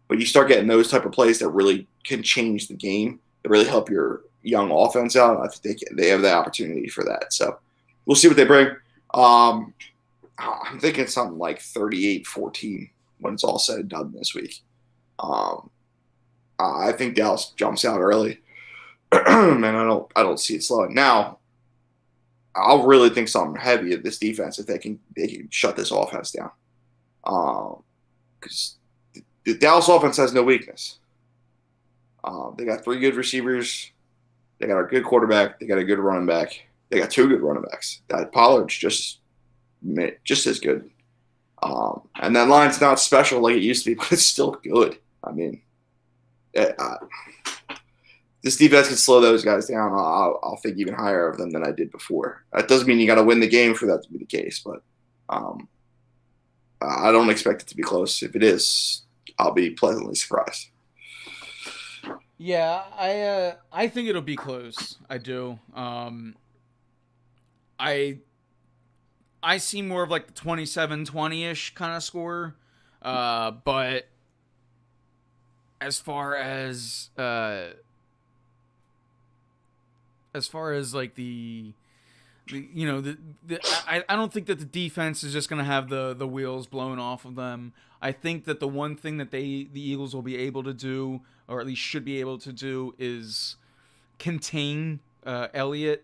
S2: But you start getting those type of plays that really can change the game, that really help your young offense out. I think they have the opportunity for that. So we'll see what they bring. I'm thinking something like 38-14 when it's all said and done this week. I think Dallas jumps out early, and I don't see it slowing. Now, I'll really think something heavy of this defense if they can shut this offense down. Because the Dallas offense has no weakness. They got 3 good receivers. They got a good quarterback. They got a good running back. They got 2 good running backs. That Pollard's just as good. And that line's not special like it used to be, but it's still good. I mean, this defense can slow those guys down. I'll think even higher of them than I did before. That doesn't mean you got to win the game for that to be the case, but I don't expect it to be close. If it is, I'll be pleasantly surprised.
S1: Yeah, I think it'll be close. I do. I see more of like the 27-20-ish kind of score. But as far as like I don't think that the defense is just going to have the wheels blown off of them. I think that the one thing that the Eagles will be able to do, or at least should be able to do, is contain Elliott.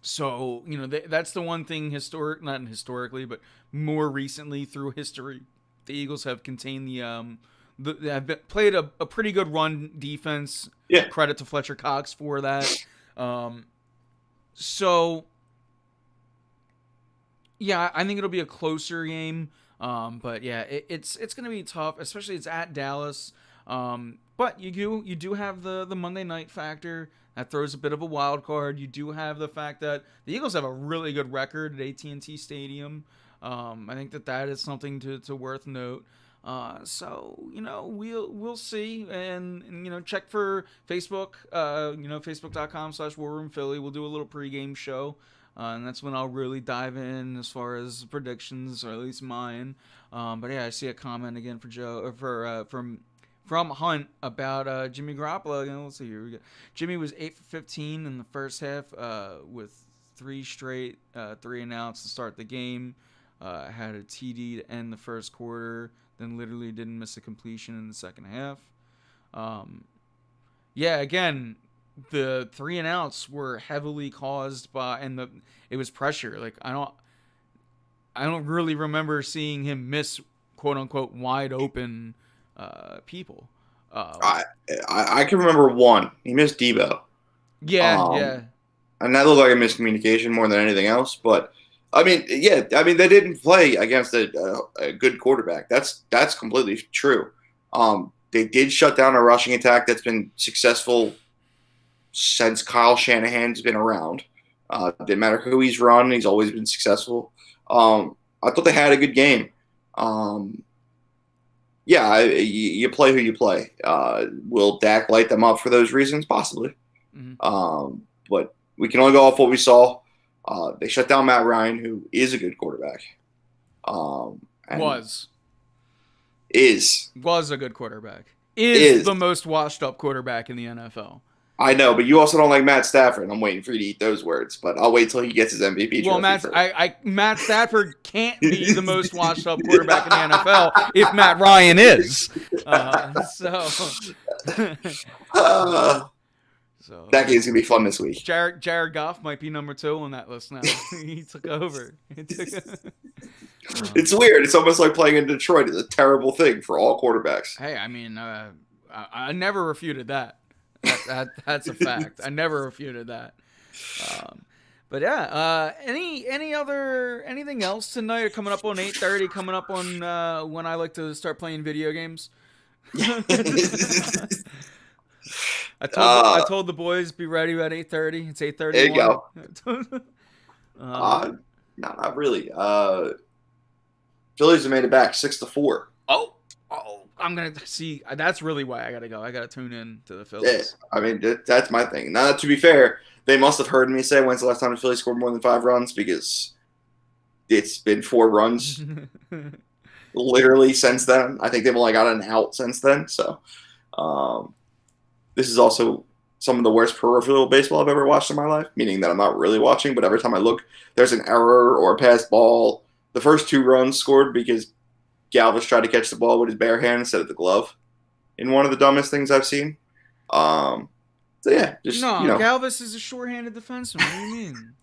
S1: So, that's the one thing not historically, but more recently through history, the Eagles have contained they have played a pretty good run defense.
S2: Yeah.
S1: Credit to Fletcher Cox for that. So, yeah, I think it'll be a closer game. But yeah, it's going to be tough, especially it's at Dallas. But you do have the Monday night factor that throws a bit of a wild card. You do have the fact that the Eagles have a really good record at AT&T Stadium. I think that is something to worth note. So we'll see, and check for Facebook. Facebook.com/WarRoomPhilly. We'll do a little pregame show. And that's when I'll really dive in as far as predictions, or at least mine. But yeah, I see a comment again for Joe, from Hunt about Jimmy Garoppolo. Let's see here. We go. Jimmy was 8 for 15 in the first half, with 3 straight 3-and-outs to start the game. Had a TD to end the first quarter. Then literally didn't miss a completion in the second half. Yeah, again, the 3-and-outs were heavily caused by, it was pressure. Like I don't really remember seeing him miss quote unquote wide open people.
S2: I can remember one. He missed Debo.
S1: Yeah.
S2: And that looked like a miscommunication more than anything else. But I mean, they didn't play against a good quarterback. That's completely true. They did shut down a rushing attack that's been successful since Kyle Shanahan's been around. Didn't matter who he's run, he's always been successful. I thought they had a good game. You play who you play. Will Dak light them up for those reasons? Possibly. Mm-hmm. But we can only go off what we saw. They shut down Matt Ryan, who is a good quarterback.
S1: Was a good quarterback. Is the most washed up quarterback in the NFL.
S2: I know, but you also don't like Matt Stafford. I'm waiting for you to eat those words, but I'll wait till he gets his MVP.
S1: Well, Matt Stafford can't be the most washed up quarterback in the NFL if Matt Ryan is. So
S2: that game's gonna be fun this week.
S1: Jared Goff might be number 2 on that list now. He took over.
S2: It's weird. It's almost like playing in Detroit. It's a terrible thing for all quarterbacks.
S1: Hey, I mean, I never refuted that. That's a fact. I never refuted that. But yeah, anything else tonight? Coming up on 8:30. Coming up on when I like to start playing video games. I told the boys be ready at 8:30. It's 8:30.
S2: There you go. No, not really. Phillies have made it back 6-4.
S1: Oh, I'm gonna see. That's really why I gotta go. I gotta tune in to the
S2: Yeah,
S1: Phillies.
S2: I mean that's my thing. Now, to be fair, they must have heard me say when's the last time the Phillies scored more than 5 runs, because it's been 4 runs literally since then. I think they've only got an out since then. So this is also some of the worst peripheral baseball I've ever watched in my life, meaning that I'm not really watching, but every time I look, there's an error or a passed ball. The first 2 runs scored because Galvis tried to catch the ball with his bare hand instead of the glove, in one of the dumbest things I've seen. So yeah, just
S1: No, Galvis is a short-handed defenseman. What do you mean?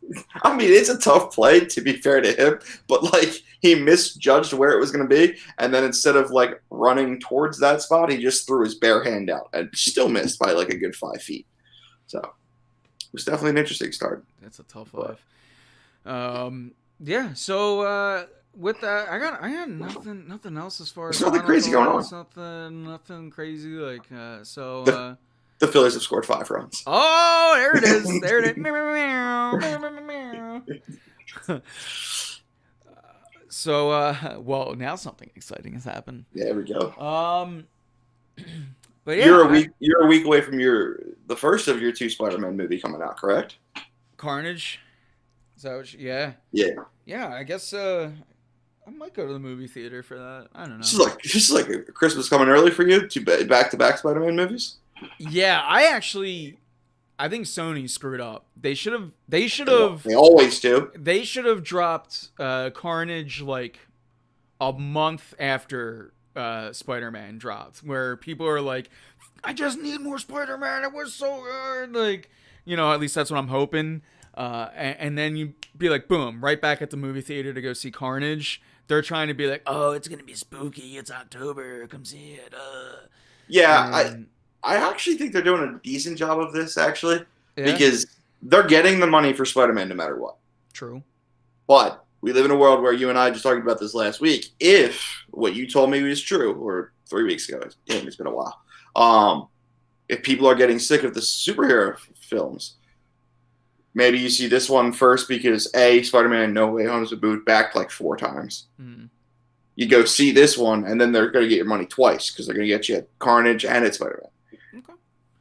S2: I mean, it's a tough play, to be fair to him, but like he misjudged where it was going to be, and then instead of like running towards that spot, he just threw his bare hand out and still missed by like a good 5 feet. So it was definitely an interesting start.
S1: That's a tough life. Yeah. So with that, I got nothing else as far as
S2: There's nothing crazy going
S1: on. Nothing crazy like
S2: The Phillies have scored 5 runs.
S1: Oh, there it is. There it is. So, well, now something exciting has happened.
S2: There we go.
S1: But yeah,
S2: you're a week away from the first of your 2 Spider-Man movie coming out, correct?
S1: Carnage. Is that what? Yeah. Yeah. I guess I might go to the movie theater for that. I don't know.
S2: This is like a Christmas coming early for you. 2 back-to-back Spider-Man movies.
S1: Yeah, I think Sony screwed up. They should have. They
S2: always do.
S1: They should have dropped Carnage like a month after Spider-Man dropped, where people are like, "I just need more Spider-Man. It was so good." Like, at least that's what I'm hoping. And then you be like, boom, right back at the movie theater to go see Carnage. They're trying to be like, "Oh, it's gonna be spooky. It's October. Come see it."
S2: Yeah, I actually think they're doing a decent job of this, actually, because they're getting the money for Spider-Man no matter what.
S1: True.
S2: But we live in a world where you and I just talked about this last week. If what you told me was true, or 3 weeks ago, it's been a while. If people are getting sick of the superhero films, maybe you see this one first because Spider-Man No Way Home is booed back like 4 times. You go see this one, and then they're going to get your money twice because they're going to get you Carnage and it's Spider-Man.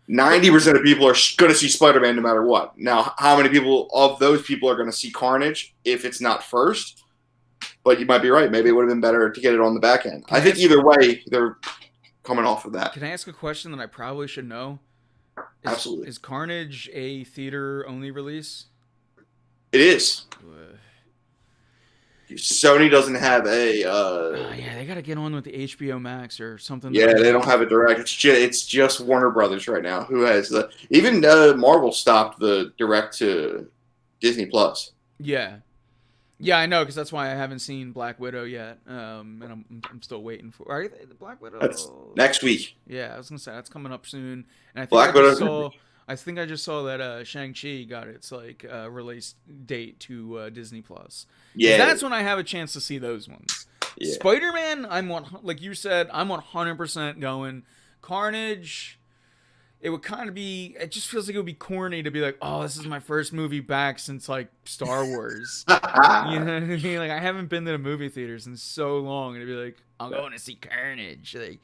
S2: 90% of people are going to see Spider-Man no matter what. Now, how many people of those people are going to see Carnage if it's not first? But you might be right. Maybe it would have been better to get it on the back end. I think either way, they're coming off of that.
S1: Can I ask a question that I probably should know?
S2: Absolutely.
S1: Is Carnage a theater-only release?
S2: It is. Sony doesn't have a.
S1: Yeah, they got to get on with the HBO Max or something.
S2: Yeah, they don't have it direct. It's just Warner Brothers right now who has the. Even Marvel stopped the direct to Disney Plus.
S1: Yeah, I know, because that's why I haven't seen Black Widow yet. And I'm still waiting for. Are the Black Widow?
S2: That's next week.
S1: Yeah, I was gonna say that's coming up soon. And I think
S2: Black Widow.
S1: I think I just saw that Shang-Chi got its release date to Disney Plus.
S2: Yeah,
S1: that's when I have a chance to see those ones. Yeah. Spider-Man, like you said, I'm 100% going. Carnage, it would kind of be. It just feels like it would be corny to be like, "Oh, this is my first movie back since like Star Wars." You know what I mean? Like, I haven't been to the movie theaters in so long, and to be like, "I'm going to see Carnage." Like,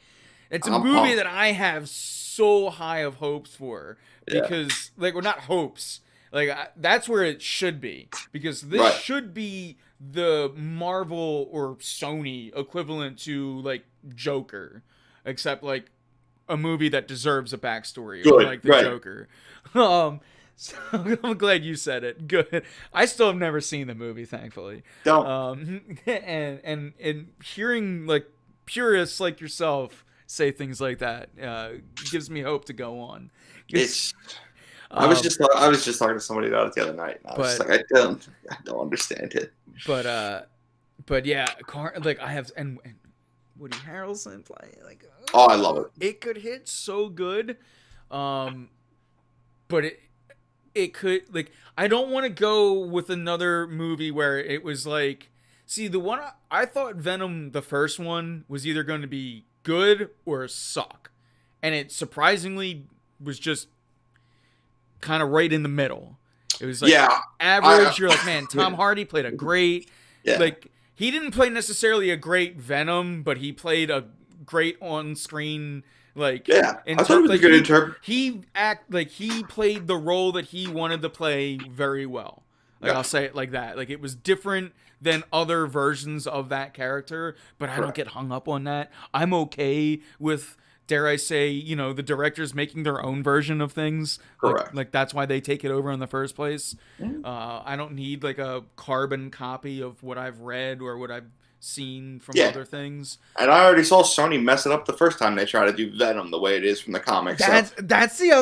S1: it's a movie that I have so high of hopes for. Because, like, we're not hopes. Like, that's where it should be. Because this should be the Marvel or Sony equivalent to, like, Joker. Except, like, a movie that deserves a backstory.
S2: Good,
S1: like the Joker. So I'm glad you said it. Good. I still have never seen the movie, thankfully.
S2: Don't.
S1: And hearing, like, purists like yourself say things like that gives me hope to go on.
S2: I was just talking to somebody about it the other night. And I was like, I don't understand it.
S1: But yeah, I have and Woody Harrelson play like.
S2: Oh, I love it.
S1: It could hit so good, but it could like I don't want to go with another movie where it was like. See, the one I thought Venom, the first one, was either going to be good or suck, and it surprisingly was just kind of right in the middle. It was like average. You're like, man, Tom Hardy played a great, like he didn't play necessarily a great Venom, but he played a great on-screen like
S2: Yeah, I thought it was a good interpret.
S1: he played the role that he wanted to play very well. Like
S2: Yeah,
S1: I'll say it like that. Like it was different than other versions of that character, but I don't
S2: correct.
S1: get hung up on that. I'm okay with, dare I say, the directors making their own version of things.
S2: Correct.
S1: Like that's why they take it over in the first place.
S2: Mhm.
S1: I don't need like a carbon copy of what I've read or what I've seen from
S2: Yeah,
S1: other things.
S2: and I already saw Sony mess it up the first time they tried to do Venom the way it is from the comics. So
S1: That's the other